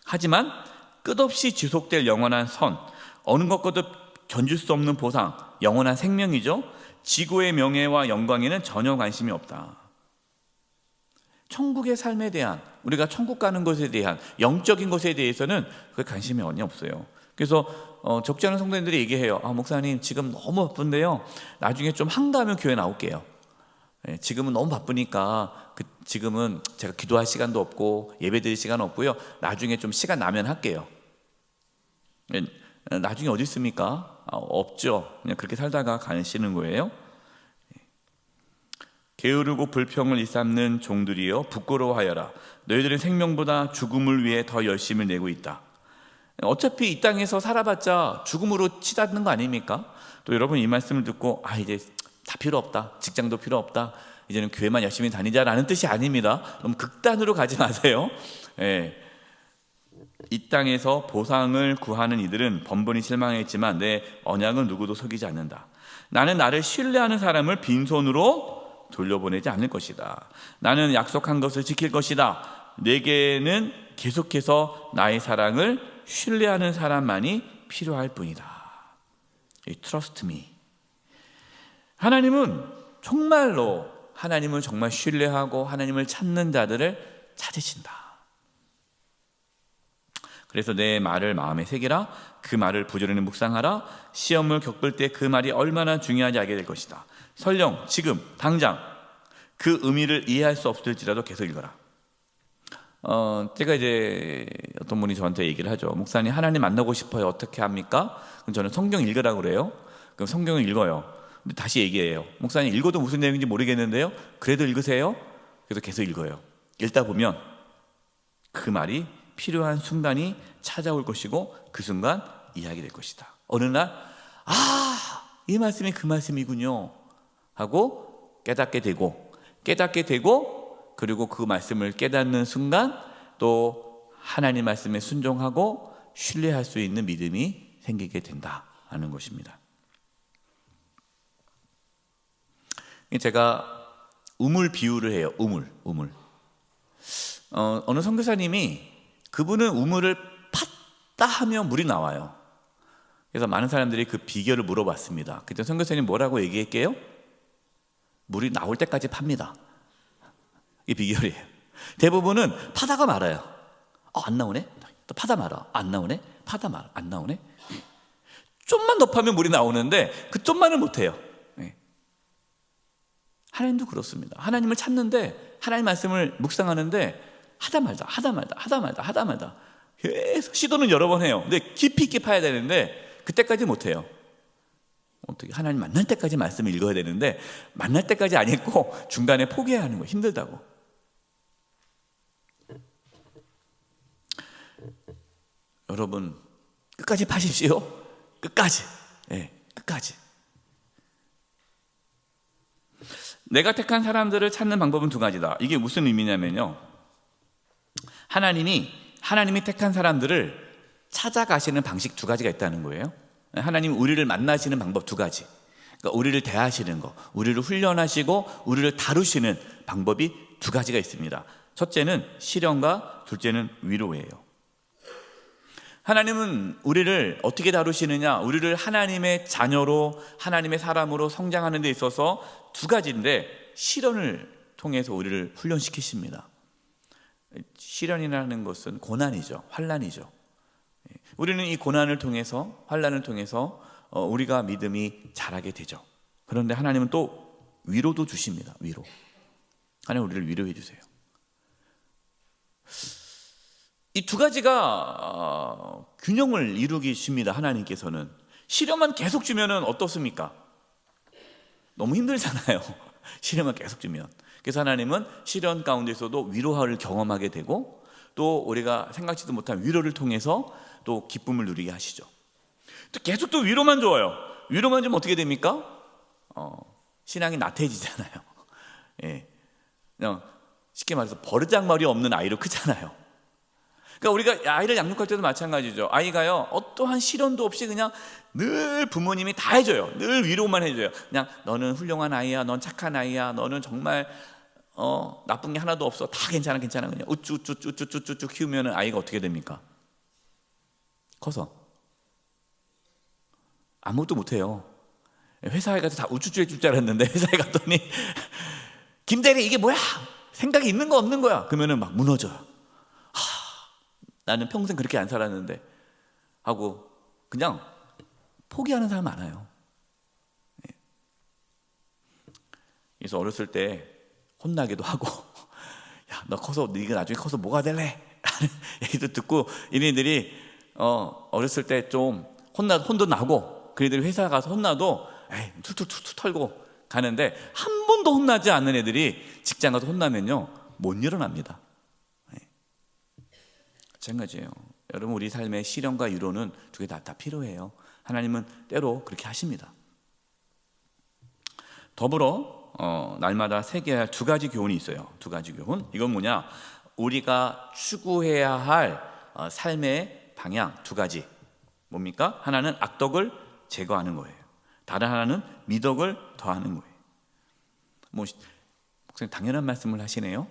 하지만 끝없이 지속될 영원한 선, 어느 것과도 견줄 수 없는 보상, 영원한 생명이죠. 지구의 명예와 영광에는 전혀 관심이 없다. 천국의 삶에 대한, 우리가 천국 가는 것에 대한 영적인 것에 대해서는 그게 관심이 전혀 없어요. 그래서 적지 않은 성도님들이 얘기해요. 목사님 지금 너무 바쁜데요, 나중에 좀 한가하면 교회 나올게요. 지금은 너무 바쁘니까 지금은 제가 기도할 시간도 없고 예배 드릴 시간 없고요, 나중에 좀 시간 나면 할게요. 나중에 어디 있습니까? 없죠. 그냥 그렇게 살다가 가시는 거예요. 게으르고 불평을 일삼는 종들이여 부끄러워하여라. 너희들은 생명보다 죽음을 위해 더 열심을 내고 있다. 어차피 이 땅에서 살아봤자 죽음으로 치닫는 거 아닙니까? 또 여러분 이 말씀을 듣고 이제 다 필요 없다, 직장도 필요 없다, 이제는 교회만 열심히 다니자라는 뜻이 아닙니다. 너무 극단으로 가지 마세요. 이 땅에서 보상을 구하는 이들은 번번이 실망했지만 내 언약은 누구도 속이지 않는다. 나는 나를 신뢰하는 사람을 빈손으로 돌려보내지 않을 것이다. 나는 약속한 것을 지킬 것이다. 내게는 계속해서 나의 사랑을 신뢰하는 사람만이 필요할 뿐이다. Trust me. 하나님은 하나님을 정말 신뢰하고 하나님을 찾는 자들을 찾으신다. 그래서 내 말을 마음에 새기라. 그 말을 부지런히 묵상하라. 시험을 겪을 때 그 말이 얼마나 중요한지 알게 될 것이다. 설령 지금 당장 그 의미를 이해할 수 없을지라도 계속 읽어라. 제가 이제 어떤 분이 저한테 얘기를 하죠. 목사님, 하나님 만나고 싶어요. 어떻게 합니까? 그럼 저는 성경 읽으라고 그래요. 그럼 성경을 읽어요. 근데 다시 얘기해요. 목사님, 읽어도 무슨 내용인지 모르겠는데요. 그래도 읽으세요. 그래서 계속 읽어요. 읽다 보면 그 말이 필요한 순간이 찾아올 것이고 그 순간 이해하게 될 것이다. 어느 날 이 말씀이 그 말씀이군요 하고 깨닫게 되고 그리고 그 말씀을 깨닫는 순간 또 하나님 말씀에 순종하고 신뢰할 수 있는 믿음이 생기게 된다 하는 것입니다. 제가 우물 비유를 해요. 우물. 어느 선교사님이 그분은 우물을 팠다 하면 물이 나와요. 그래서 많은 사람들이 그 비결을 물어봤습니다. 그때 선교사님 뭐라고 얘기할게요? 물이 나올 때까지 팝니다. 이게 비결이에요. 대부분은 파다가 말아요. 안 나오네? 또 파다 말아. 안 나오네? 파다 말아. 안 나오네? 좀만 더 파면 물이 나오는데 그 좀만을 못해요. 하나님도 그렇습니다. 하나님을 찾는데 하나님 말씀을 묵상하는데 하다 말다 계속 시도는 여러 번 해요. 근데 깊이 있게 파야 되는데 그때까지 못해요. 어떻게 하나님 만날 때까지 말씀을 읽어야 되는데 만날 때까지 안 읽고 중간에 포기해야 하는 거예요. 힘들다고. 여러분 끝까지 파십시오. 끝까지. 끝까지. 내가 택한 사람들을 찾는 방법은 두 가지다. 이게 무슨 의미냐면요, 하나님이 택한 사람들을 찾아가시는 방식 두 가지가 있다는 거예요. 하나님이 우리를 만나시는 방법 두 가지. 그러니까 우리를 대하시는 거, 우리를 훈련하시고 우리를 다루시는 방법이 두 가지가 있습니다. 첫째는 시련과 둘째는 위로예요. 하나님은 우리를 어떻게 다루시느냐, 우리를 하나님의 자녀로, 하나님의 사람으로 성장하는 데 있어서 두 가지인데 시련을 통해서 우리를 훈련시키십니다. 시련이라는 것은 고난이죠. 환난이죠. 우리는 이 고난을 통해서, 환난을 통해서 우리가 믿음이 자라게 되죠. 그런데 하나님은 또 위로도 주십니다. 위로. 하나님 우리를 위로해 주세요. 이 두 가지가 균형을 이루기 쉽니다. 하나님께서는. 시련만 계속 주면은 어떻습니까? 너무 힘들잖아요. 시련만 계속 주면. 그래서 하나님은 시련 가운데서도 위로를 경험하게 되고 또 우리가 생각지도 못한 위로를 통해서 또 기쁨을 누리게 하시죠. 또 계속 또 위로만 줘요. 위로만 주면 어떻게 됩니까? 신앙이 나태해지잖아요. 그냥 쉽게 말해서 버르장머리 없는 아이로 크잖아요. 그러니까 우리가 아이를 양육할 때도 마찬가지죠. 아이가요, 어떠한 시련도 없이 그냥 늘 부모님이 다 해줘요. 늘 위로만 해줘요. 그냥 너는 훌륭한 아이야, 넌 착한 아이야, 너는 정말 나쁜 게 하나도 없어, 다 괜찮아 그냥 우쭈쭈쭈쭈쭈쭈 키우면 아이가 어떻게 됩니까? 커서 아무것도 못해요. 회사에 가서 다 우쭈쭈 해줄 줄 알았는데 회사에 갔더니 김대리 이게 뭐야? 생각이 있는 거 없는 거야? 그러면은 막 무너져요. 나는 평생 그렇게 안 살았는데 하고 그냥 포기하는 사람 많아요. 그래서 어렸을 때 혼나기도 하고, 야, 네가 나중에 커서 뭐가 될래? 하는 얘기도 듣고, 얘네들이 어렸을 때 좀 혼도 나고 그애들이 회사 가서 혼나도 에이 툴툴툴툴 털고 가는데, 한 번도 혼나지 않는 애들이 직장 가서 혼나면요 못 일어납니다. 마찬가지예요. 여러분, 우리 삶의 시련과 위로는 두 개 다 필요해요. 하나님은 때로 그렇게 하십니다. 더불어 날마다 새겨야 할 두 가지 교훈이 있어요. 두 가지 교훈. 이건 뭐냐? 우리가 추구해야 할 삶의 방향 두 가지. 뭡니까? 하나는 악덕을 제거하는 거예요. 다른 하나는 미덕을 더하는 거예요. 목사님 당연한 말씀을 하시네요.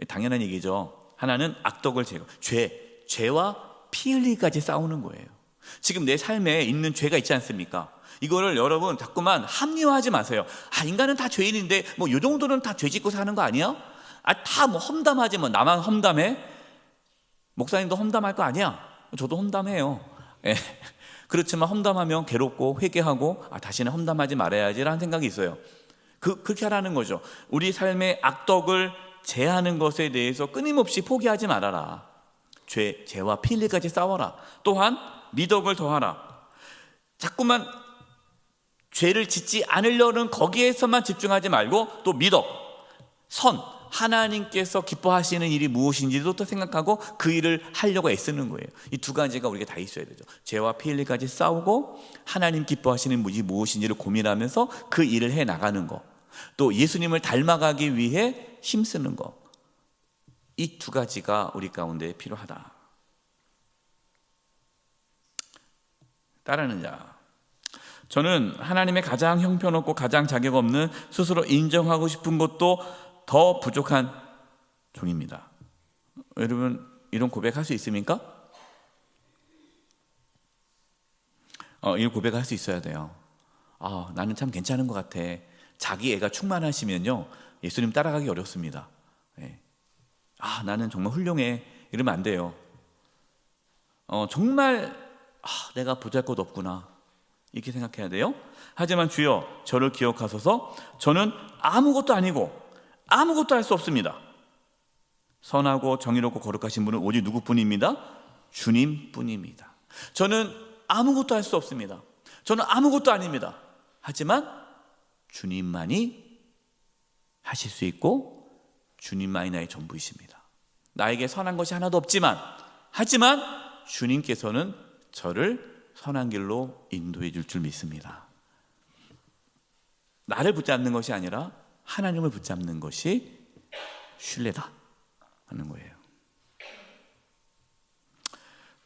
당연한 얘기죠. 하나는 악덕을 제거, 죄와 피 흘리기까지 싸우는 거예요. 지금 내 삶에 있는 죄가 있지 않습니까? 이거를 여러분 자꾸만 합리화하지 마세요. 인간은 다 죄인인데 뭐 이 정도는 다 죄 짓고 사는 거 아니야? 다 뭐 험담하지, 뭐 나만 험담해? 목사님도 험담할 거 아니야? 저도 험담해요. 그렇지만 험담하면 괴롭고 회개하고 다시는 험담하지 말아야지라는 생각이 있어요. 그렇게 하라는 거죠. 우리 삶의 악덕을 제하는 것에 대해서 끊임없이 포기하지 말아라. 죄와 피 흘리기까지 싸워라. 또한 미덕을 더하라. 자꾸만 죄를 짓지 않으려는 거기에서만 집중하지 말고 또 미덕, 선, 하나님께서 기뻐하시는 일이 무엇인지도 또 생각하고 그 일을 하려고 애쓰는 거예요. 이 두 가지가 우리가 다 있어야 되죠. 죄와 피 흘리기까지 싸우고 하나님 기뻐하시는 일이 무엇인지를 고민하면서 그 일을 해나가는 거, 또 예수님을 닮아가기 위해 힘쓰는 거, 이 두 가지가 우리 가운데 필요하다. 따르는 자. 저는 하나님의 가장 형편없고 가장 자격 없는, 스스로 인정하고 싶은 것도 더 부족한 종입니다. 여러분, 이런 고백할 수 있습니까? 이런 고백할 수 있어야 돼요. 나는 참 괜찮은 것 같아. 자기 애가 충만하시면요 예수님 따라가기 어렵습니다. 나는 정말 훌륭해, 이러면 안 돼요. 정말 내가 보잘것 없구나, 이렇게 생각해야 돼요. 하지만 주여 저를 기억하소서. 저는 아무것도 아니고 아무것도 할 수 없습니다. 선하고 정의롭고 거룩하신 분은 오직 누구뿐입니다? 주님뿐입니다. 저는 아무것도 할 수 없습니다. 저는 아무것도 아닙니다. 하지만 주님만이 하실 수 있고 주님만이 나의 전부이십니다. 나에게 선한 것이 하나도 없지만, 하지만 주님께서는 저를 선한 길로 인도해 줄 줄 믿습니다. 나를 붙잡는 것이 아니라 하나님을 붙잡는 것이 신뢰다 하는 거예요.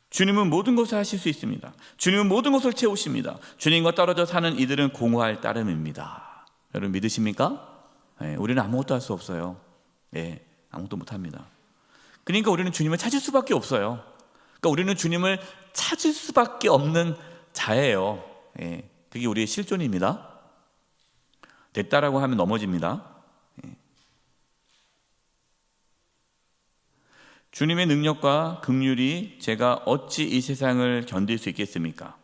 주님은 모든 것을 하실 수 있습니다. 주님은 모든 것을 채우십니다. 주님과 떨어져 사는 이들은 공허할 따름입니다. 여러분 믿으십니까? 우리는 아무것도 할 수 없어요. 아무것도 못합니다. 그러니까 우리는 주님을 찾을 수밖에 없어요. 그러니까 우리는 주님을 찾을 수밖에 없는 자예요. 그게 우리의 실존입니다. 됐다라고 하면 넘어집니다. 주님의 능력과 긍휼이 제가 어찌 이 세상을 견딜 수 있겠습니까?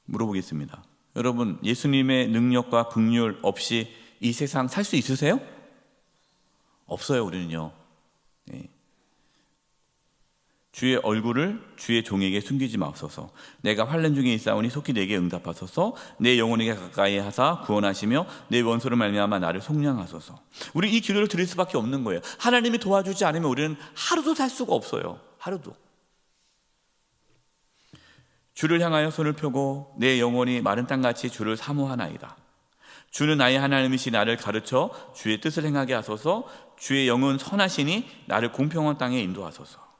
물어보겠습니다. 여러분, 예수님의 능력과 긍휼 없이 이 세상 살 수 있으세요? 없어요, 우리는요. 주의 얼굴을 주의 종에게 숨기지 마옵소서. 내가 환난 중에 있사오니 속히 내게 응답하소서. 내 영혼에게 가까이 하사 구원하시며 내 원수를 말미암아 나를 속량하소서. 우리 이 기도를 드릴 수밖에 없는 거예요. 하나님이 도와주지 않으면 우리는 하루도 살 수가 없어요. 하루도. 주를 향하여 손을 펴고 내 영혼이 마른 땅같이 주를 사모하나이다. 주는 나의 하나님이시 나를 가르쳐 주의 뜻을 행하게 하소서. 주의 영은 선하시니 나를 공평한 땅에 인도하소서.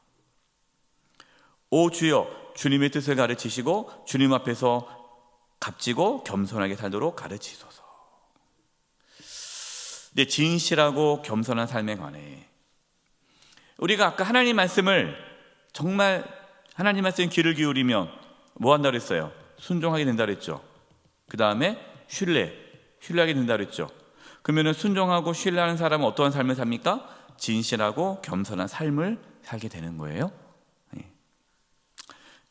오 주여, 주님의 뜻을 가르치시고 주님 앞에서 값지고 겸손하게 살도록 가르치소서. 네, 진실하고 겸손한 삶에 관해 우리가 아까 하나님 말씀을 정말 하나님 말씀에 귀를 기울이면 뭐 한다고 했어요? 순종하게 된다고 했죠. 그 다음에 신뢰하게 된다고 했죠. 그러면 순종하고 신뢰하는 사람은 어떠한 삶을 삽니까? 진실하고 겸손한 삶을 살게 되는 거예요.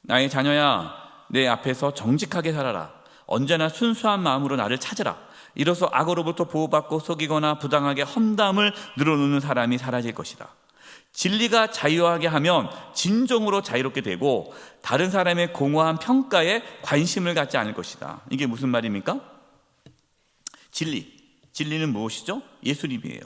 나의 자녀야, 내 앞에서 정직하게 살아라. 언제나 순수한 마음으로 나를 찾으라. 이로써 악으로부터 보호받고 속이거나 부당하게 험담을 늘어놓는 사람이 사라질 것이다. 진리가 자유하게 하면 진정으로 자유롭게 되고 다른 사람의 공허한 평가에 관심을 갖지 않을 것이다. 이게 무슨 말입니까? 진리는 무엇이죠? 예수님이에요.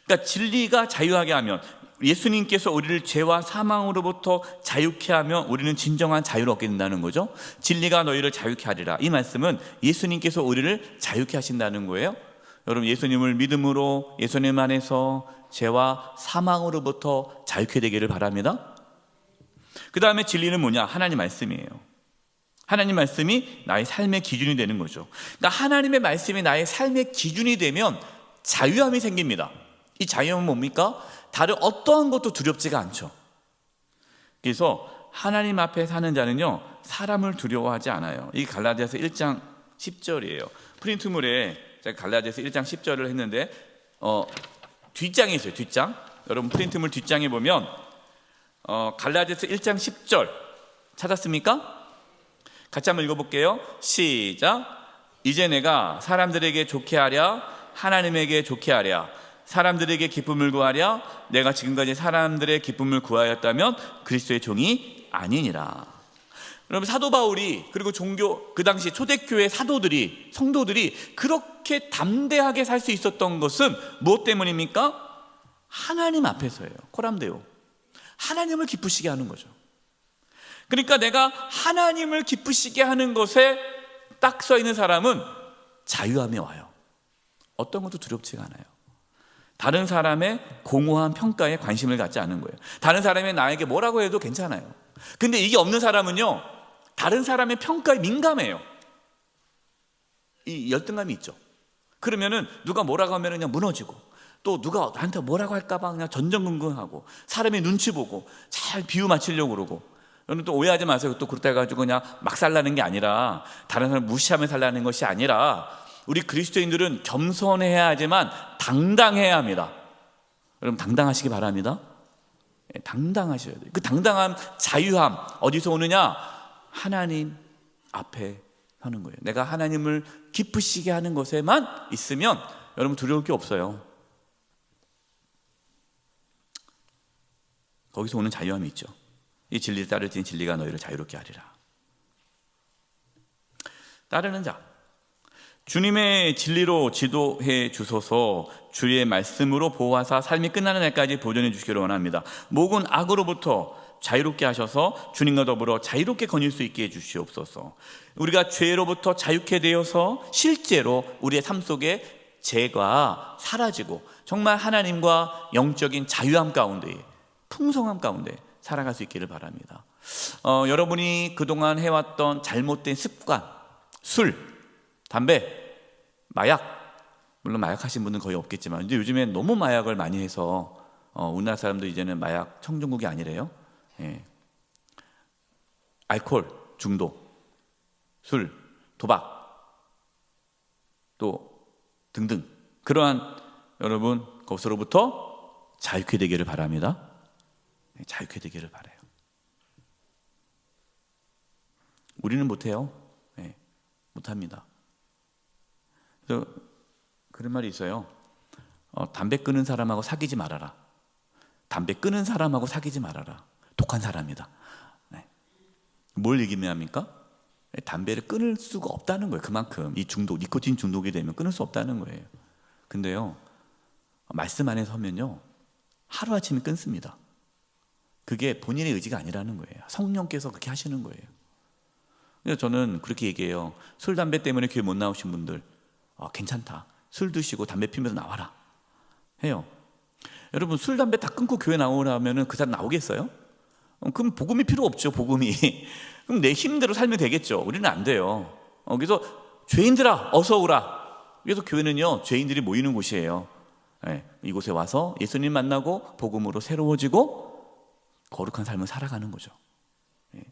그러니까 진리가 자유하게 하면, 예수님께서 우리를 죄와 사망으로부터 자유케 하면 우리는 진정한 자유를 얻게 된다는 거죠. 진리가 너희를 자유케 하리라. 이 말씀은 예수님께서 우리를 자유케 하신다는 거예요. 여러분, 예수님을 믿음으로 예수님 안에서 죄와 사망으로부터 자유케 되기를 바랍니다. 그 다음에 진리는 뭐냐? 하나님 말씀이에요. 하나님 말씀이 나의 삶의 기준이 되는 거죠. 그러니까 하나님의 말씀이 나의 삶의 기준이 되면 자유함이 생깁니다. 이 자유함은 뭡니까? 다른 어떠한 것도 두렵지가 않죠. 그래서 하나님 앞에 사는 자는요, 사람을 두려워하지 않아요. 이게 갈라디아서 1장 10절이에요. 프린트물에 제가 갈라디아서 1장 10절을 했는데 뒷장에 있어요. 뒷장. 여러분 프린트물 뒷장에 보면 갈라디아서 1장 10절 찾았습니까? 같이 한번 읽어볼게요. 시작. 이제 내가 사람들에게 좋게 하랴 하나님에게 좋게 하랴 사람들에게 기쁨을 구하랴 내가 지금까지 사람들의 기쁨을 구하였다면 그리스도의 종이 아니니라. 여러분, 사도 바울이, 그리고 그 당시 초대교회 사도들이, 성도들이 그렇게 담대하게 살 수 있었던 것은 무엇 때문입니까? 하나님 앞에서예요. 코람데오. 하나님을 기쁘시게 하는 거죠. 그러니까 내가 하나님을 기쁘시게 하는 것에 딱 서 있는 사람은 자유함이 와요. 어떤 것도 두렵지가 않아요. 다른 사람의 공허한 평가에 관심을 갖지 않은 거예요. 다른 사람이 나에게 뭐라고 해도 괜찮아요. 근데 이게 없는 사람은요, 다른 사람의 평가에 민감해요. 이 열등감이 있죠. 그러면은 누가 뭐라고 하면 그냥 무너지고, 또 누가 나한테 뭐라고 할까봐 그냥 전전긍긍하고, 사람의 눈치 보고 잘 비유 맞추려고 그러고. 여러분 또 오해하지 마세요. 또 그렇다 해가지고 그냥 막 살라는 게 아니라, 다른 사람 무시하며 살라는 것이 아니라, 우리 그리스도인들은 겸손해야 하지만 당당해야 합니다. 여러분 당당하시기 바랍니다. 당당하셔야 돼요. 그 당당함, 자유함 어디서 오느냐? 하나님 앞에 서는 거예요. 내가 하나님을 기쁘시게 하는 것에만 있으면 여러분 두려울 게 없어요. 거기서 오는 자유함이 있죠. 이 진리를 따를지니 진리가 너희를 자유롭게 하리라. 따르는 자, 주님의 진리로 지도해 주소서. 주의 말씀으로 보호하사 삶이 끝나는 날까지 보존해 주시기를 원합니다. 모든 악으로부터 자유롭게 하셔서 주님과 더불어 자유롭게 거닐 수 있게 해주시옵소서. 우리가 죄로부터 자유케 되어서 실제로 우리의 삶 속에 죄가 사라지고 정말 하나님과 영적인 자유함 가운데, 풍성함 가운데 살아갈 수 있기를 바랍니다. 여러분이 그동안 해왔던 잘못된 습관, 술, 담배, 마약, 물론 마약하신 분은 거의 없겠지만, 근데 요즘엔 너무 마약을 많이 해서 우리나라 사람도 이제는 마약 청정국이 아니래요. 예. 알코올 중독, 술, 도박, 또 등등, 그러한 여러분 것으로부터 자유케 되기를 바랍니다. 자유케 되기를 바라요. 우리는 못해요. 네, 못합니다. 그래서 그런 말이 있어요. 담배 끊는 사람하고 사귀지 말아라. 담배 끊는 사람하고 사귀지 말아라. 독한 사람이다. 네. 뭘 얘기합니까? 담배를 끊을 수가 없다는 거예요. 그만큼 이 중독, 니코틴 중독이 되면 끊을 수 없다는 거예요. 근데요, 말씀 안에 서면요, 하루아침에 끊습니다. 그게 본인의 의지가 아니라는 거예요. 성령께서 그렇게 하시는 거예요. 그래서 저는 그렇게 얘기해요. 술, 담배 때문에 교회 못 나오신 분들, 괜찮다. 술 드시고 담배 피면서 나와라 해요. 여러분, 술, 담배 다 끊고 교회 나오라면 그 사람 나오겠어요? 그럼 복음이 필요 없죠. 복음이. 그럼 내 힘대로 살면 되겠죠. 우리는 안 돼요. 그래서 죄인들아 어서 오라. 그래서 교회는요, 죄인들이 모이는 곳이에요. 네, 이곳에 와서 예수님 만나고 복음으로 새로워지고 거룩한 삶을 살아가는 거죠. 네.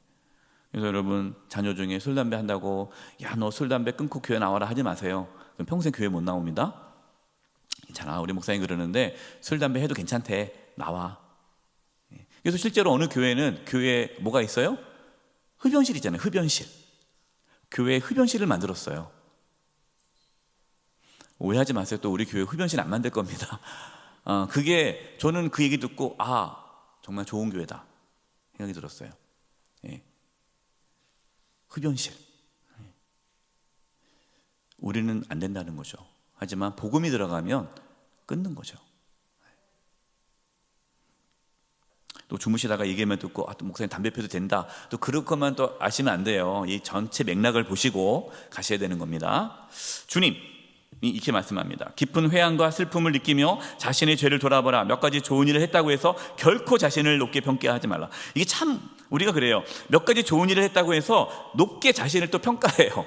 그래서 여러분, 자녀 중에 술, 담배 한다고 야, 너 술, 담배 끊고 교회 나와라 하지 마세요. 그럼 평생 교회 못 나옵니다. 괜찮아, 우리 목사님 그러는데 술, 담배 해도 괜찮대. 나와. 그래서 실제로 어느 교회는 교회에 뭐가 있어요? 흡연실 있잖아요. 흡연실. 교회에 흡연실을 만들었어요. 오해하지 마세요. 또 우리 교회 흡연실 안 만들 겁니다. 그게 저는 그 얘기 듣고 정말 좋은 교회다 생각이 들었어요. 예. 흡연실. 우리는 안 된다는 거죠. 하지만 복음이 들어가면 끊는 거죠. 또 주무시다가 얘기만 듣고 또 목사님 담배 피워도 된다, 또 그럴 것만 또 아시면 안 돼요. 이 전체 맥락을 보시고 가셔야 되는 겁니다. 주님이 이렇게 말씀합니다. 깊은 회한과 슬픔을 느끼며 자신의 죄를 돌아보라. 몇 가지 좋은 일을 했다고 해서 결코 자신을 높게 평가하지 말라. 이게 참 우리가 그래요. 몇 가지 좋은 일을 했다고 해서 높게 자신을 또 평가해요.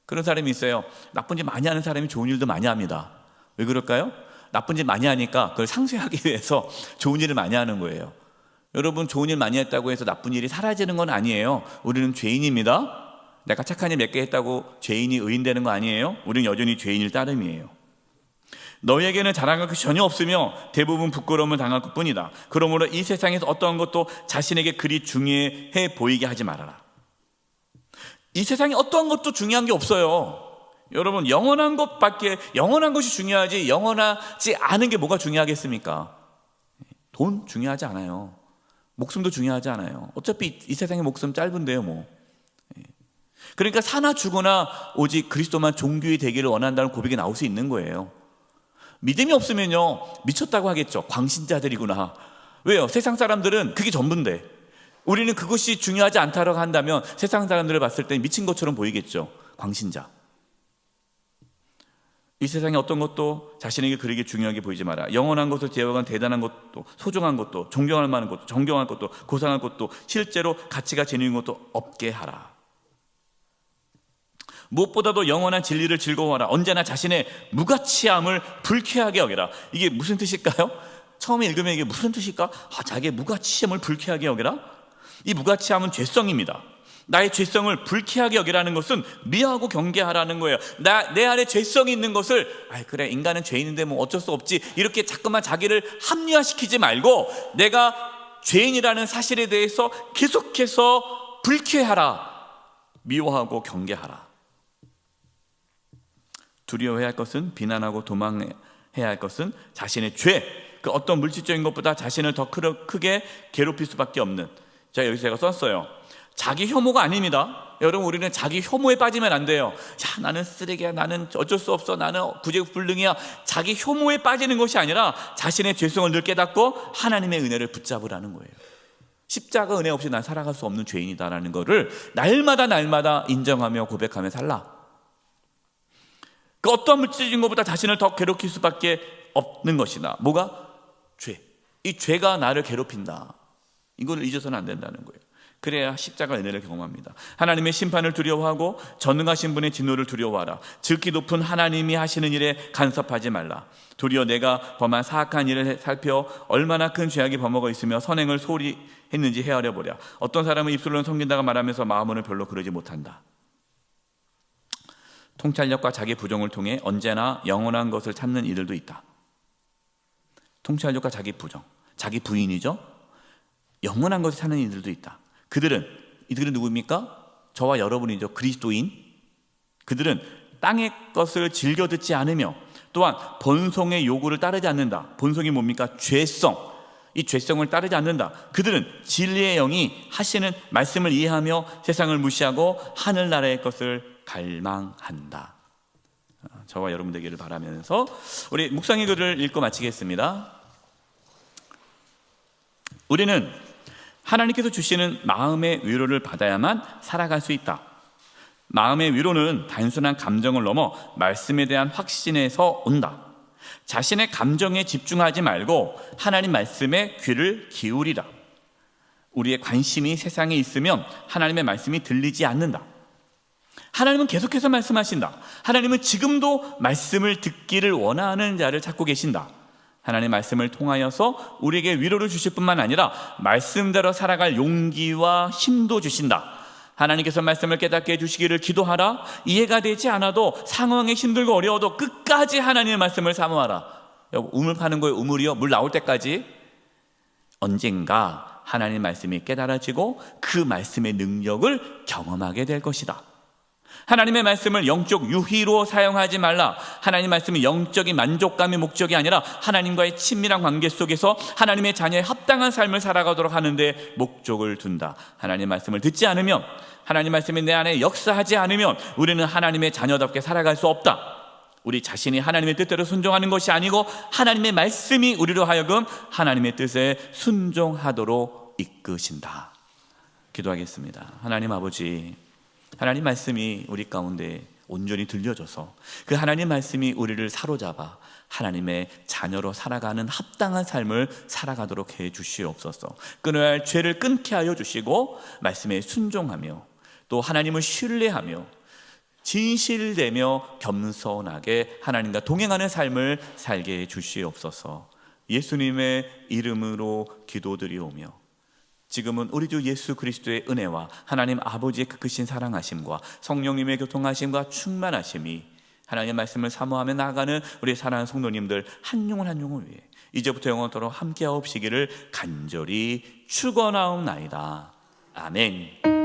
그런 사람이 있어요. 나쁜 짓 많이 하는 사람이 좋은 일도 많이 합니다. 왜 그럴까요? 나쁜 짓 많이 하니까 그걸 상쇄하기 위해서 좋은 일을 많이 하는 거예요. 여러분, 좋은 일 많이 했다고 해서 나쁜 일이 사라지는 건 아니에요. 우리는 죄인입니다. 내가 착한 일 몇 개 했다고 죄인이 의인되는 거 아니에요. 우리는 여전히 죄인일 따름이에요. 너희에게는 자랑할 것이 전혀 없으며 대부분 부끄러움을 당할 것뿐이다. 그러므로 이 세상에서 어떠한 것도 자신에게 그리 중요해 보이게 하지 말아라. 이 세상에 어떠한 것도 중요한 게 없어요. 여러분, 영원한 것이 중요하지 영원하지 않은 게 뭐가 중요하겠습니까? 돈 중요하지 않아요. 목숨도 중요하지 않아요. 어차피 이 세상의 목숨 짧은데요, 뭐. 그러니까 사나 죽으나 오직 그리스도만 종교의 되기를 원한다는 고백이 나올 수 있는 거예요. 믿음이 없으면요, 미쳤다고 하겠죠. 광신자들이구나. 왜요? 세상 사람들은 그게 전부인데 우리는 그것이 중요하지 않다라고 한다면 세상 사람들을 봤을 때 미친 것처럼 보이겠죠. 광신자. 이 세상에 어떤 것도 자신에게 그렇게 중요하게 보이지 마라. 영원한 것을 제어한 대단한 것도, 소중한 것도, 존경할 만한 것도, 정경할 것도, 고상한 것도, 실제로 가치가 지니는 것도 없게 하라. 무엇보다도 영원한 진리를 즐거워하라. 언제나 자신의 무가치함을 불쾌하게 여기라. 이게 무슨 뜻일까요? 처음에 읽으면 이게 무슨 뜻일까? 자기의 무가치함을 불쾌하게 여기라? 이 무가치함은 죄성입니다. 나의 죄성을 불쾌하게 여기라는 것은 미워하고 경계하라는 거예요. 내 안에 죄성이 있는 것을 그래, 인간은 죄인인데 뭐 어쩔 수 없지, 이렇게 자꾸만 자기를 합리화시키지 말고 내가 죄인이라는 사실에 대해서 계속해서 불쾌하라. 미워하고 경계하라. 두려워해야 할 것은, 비난하고 도망해야 할 것은 자신의 죄, 그 어떤 물질적인 것보다 자신을 더 크게 괴롭힐 수밖에 없는, 여기서 제가 썼어요. 자기 혐오가 아닙니다. 여러분, 우리는 자기 혐오에 빠지면 안 돼요. 나는 쓰레기야, 나는 어쩔 수 없어, 나는 구제불능이야. 자기 혐오에 빠지는 것이 아니라 자신의 죄성을 늘 깨닫고 하나님의 은혜를 붙잡으라는 거예요. 십자가 은혜 없이 난 살아갈 수 없는 죄인이다라는 거를 날마다 인정하며 고백하며 살라. 그 어떤 물질적인 것보다 자신을 더 괴롭힐 수밖에 없는 것이다. 뭐가? 죄. 이 죄가 나를 괴롭힌다. 이걸 잊어서는 안 된다는 거예요. 그래야 십자가 은혜를 경험합니다. 하나님의 심판을 두려워하고 전능하신 분의 진노를 두려워하라. 즉기 높은 하나님이 하시는 일에 간섭하지 말라. 도리어 내가 범한 사악한 일을 살펴 얼마나 큰 죄악이 범하고 있으며 선행을 소홀히 했는지 헤아려 보랴. 어떤 사람은 입술로는 섬긴다가 말하면서 마음으로는 별로 그러지 못한다. 통찰력과 자기 부정을 통해 언제나 영원한 것을 찾는 이들도 있다. 통찰력과 자기 부정, 자기 부인이죠. 영원한 것을 찾는 이들도 있다. 이들은 누구입니까? 저와 여러분이죠. 그리스도인. 그들은 땅의 것을 즐겨 듣지 않으며 또한 본성의 요구를 따르지 않는다. 본성이 뭡니까? 죄성. 이 죄성을 따르지 않는다. 그들은 진리의 영이 하시는 말씀을 이해하며 세상을 무시하고 하늘나라의 것을 갈망한다. 저와 여러분 되기를 바라면서 우리 묵상의 글을 읽고 마치겠습니다. 우리는 하나님께서 주시는 마음의 위로를 받아야만 살아갈 수 있다. 마음의 위로는 단순한 감정을 넘어 말씀에 대한 확신에서 온다. 자신의 감정에 집중하지 말고 하나님 말씀에 귀를 기울이라. 우리의 관심이 세상에 있으면 하나님의 말씀이 들리지 않는다. 하나님은 계속해서 말씀하신다. 하나님은 지금도 말씀을 듣기를 원하는 자를 찾고 계신다. 하나님의 말씀을 통하여서 우리에게 위로를 주실 뿐만 아니라 말씀대로 살아갈 용기와 힘도 주신다. 하나님께서 말씀을 깨닫게 해주시기를 기도하라. 이해가 되지 않아도 상황이 힘들고 어려워도 끝까지 하나님의 말씀을 사모하라. 우물 파는 거예요. 우물이요. 물 나올 때까지. 언젠가 하나님의 말씀이 깨달아지고 그 말씀의 능력을 경험하게 될 것이다. 하나님의 말씀을 영적 유희로 사용하지 말라. 하나님의 말씀은 영적인 만족감의 목적이 아니라 하나님과의 친밀한 관계 속에서 하나님의 자녀의 합당한 삶을 살아가도록 하는데 목적을 둔다. 하나님의 말씀을 듣지 않으면, 하나님의 말씀이 내 안에 역사하지 않으면 우리는 하나님의 자녀답게 살아갈 수 없다. 우리 자신이 하나님의 뜻대로 순종하는 것이 아니고 하나님의 말씀이 우리로 하여금 하나님의 뜻에 순종하도록 이끄신다. 기도하겠습니다. 하나님 아버지, 하나님 말씀이 우리 가운데 온전히 들려져서 그 하나님 말씀이 우리를 사로잡아 하나님의 자녀로 살아가는 합당한 삶을 살아가도록 해 주시옵소서. 끊어야 할 죄를 끊게 하여 주시고 말씀에 순종하며 또 하나님을 신뢰하며 진실되며 겸손하게 하나님과 동행하는 삶을 살게 해 주시옵소서. 예수님의 이름으로 기도드리오며 지금은 우리 주 예수 그리스도의 은혜와 하나님 아버지의 그 크신 사랑하심과 성령님의 교통하심과 충만하심이 하나님의 말씀을 사모하며 나아가는 우리 사랑하는 성도님들 한 영혼 한 영혼 위해 이제부터 영원토록 함께하옵시기를 간절히 축원하옵나이다. 아멘.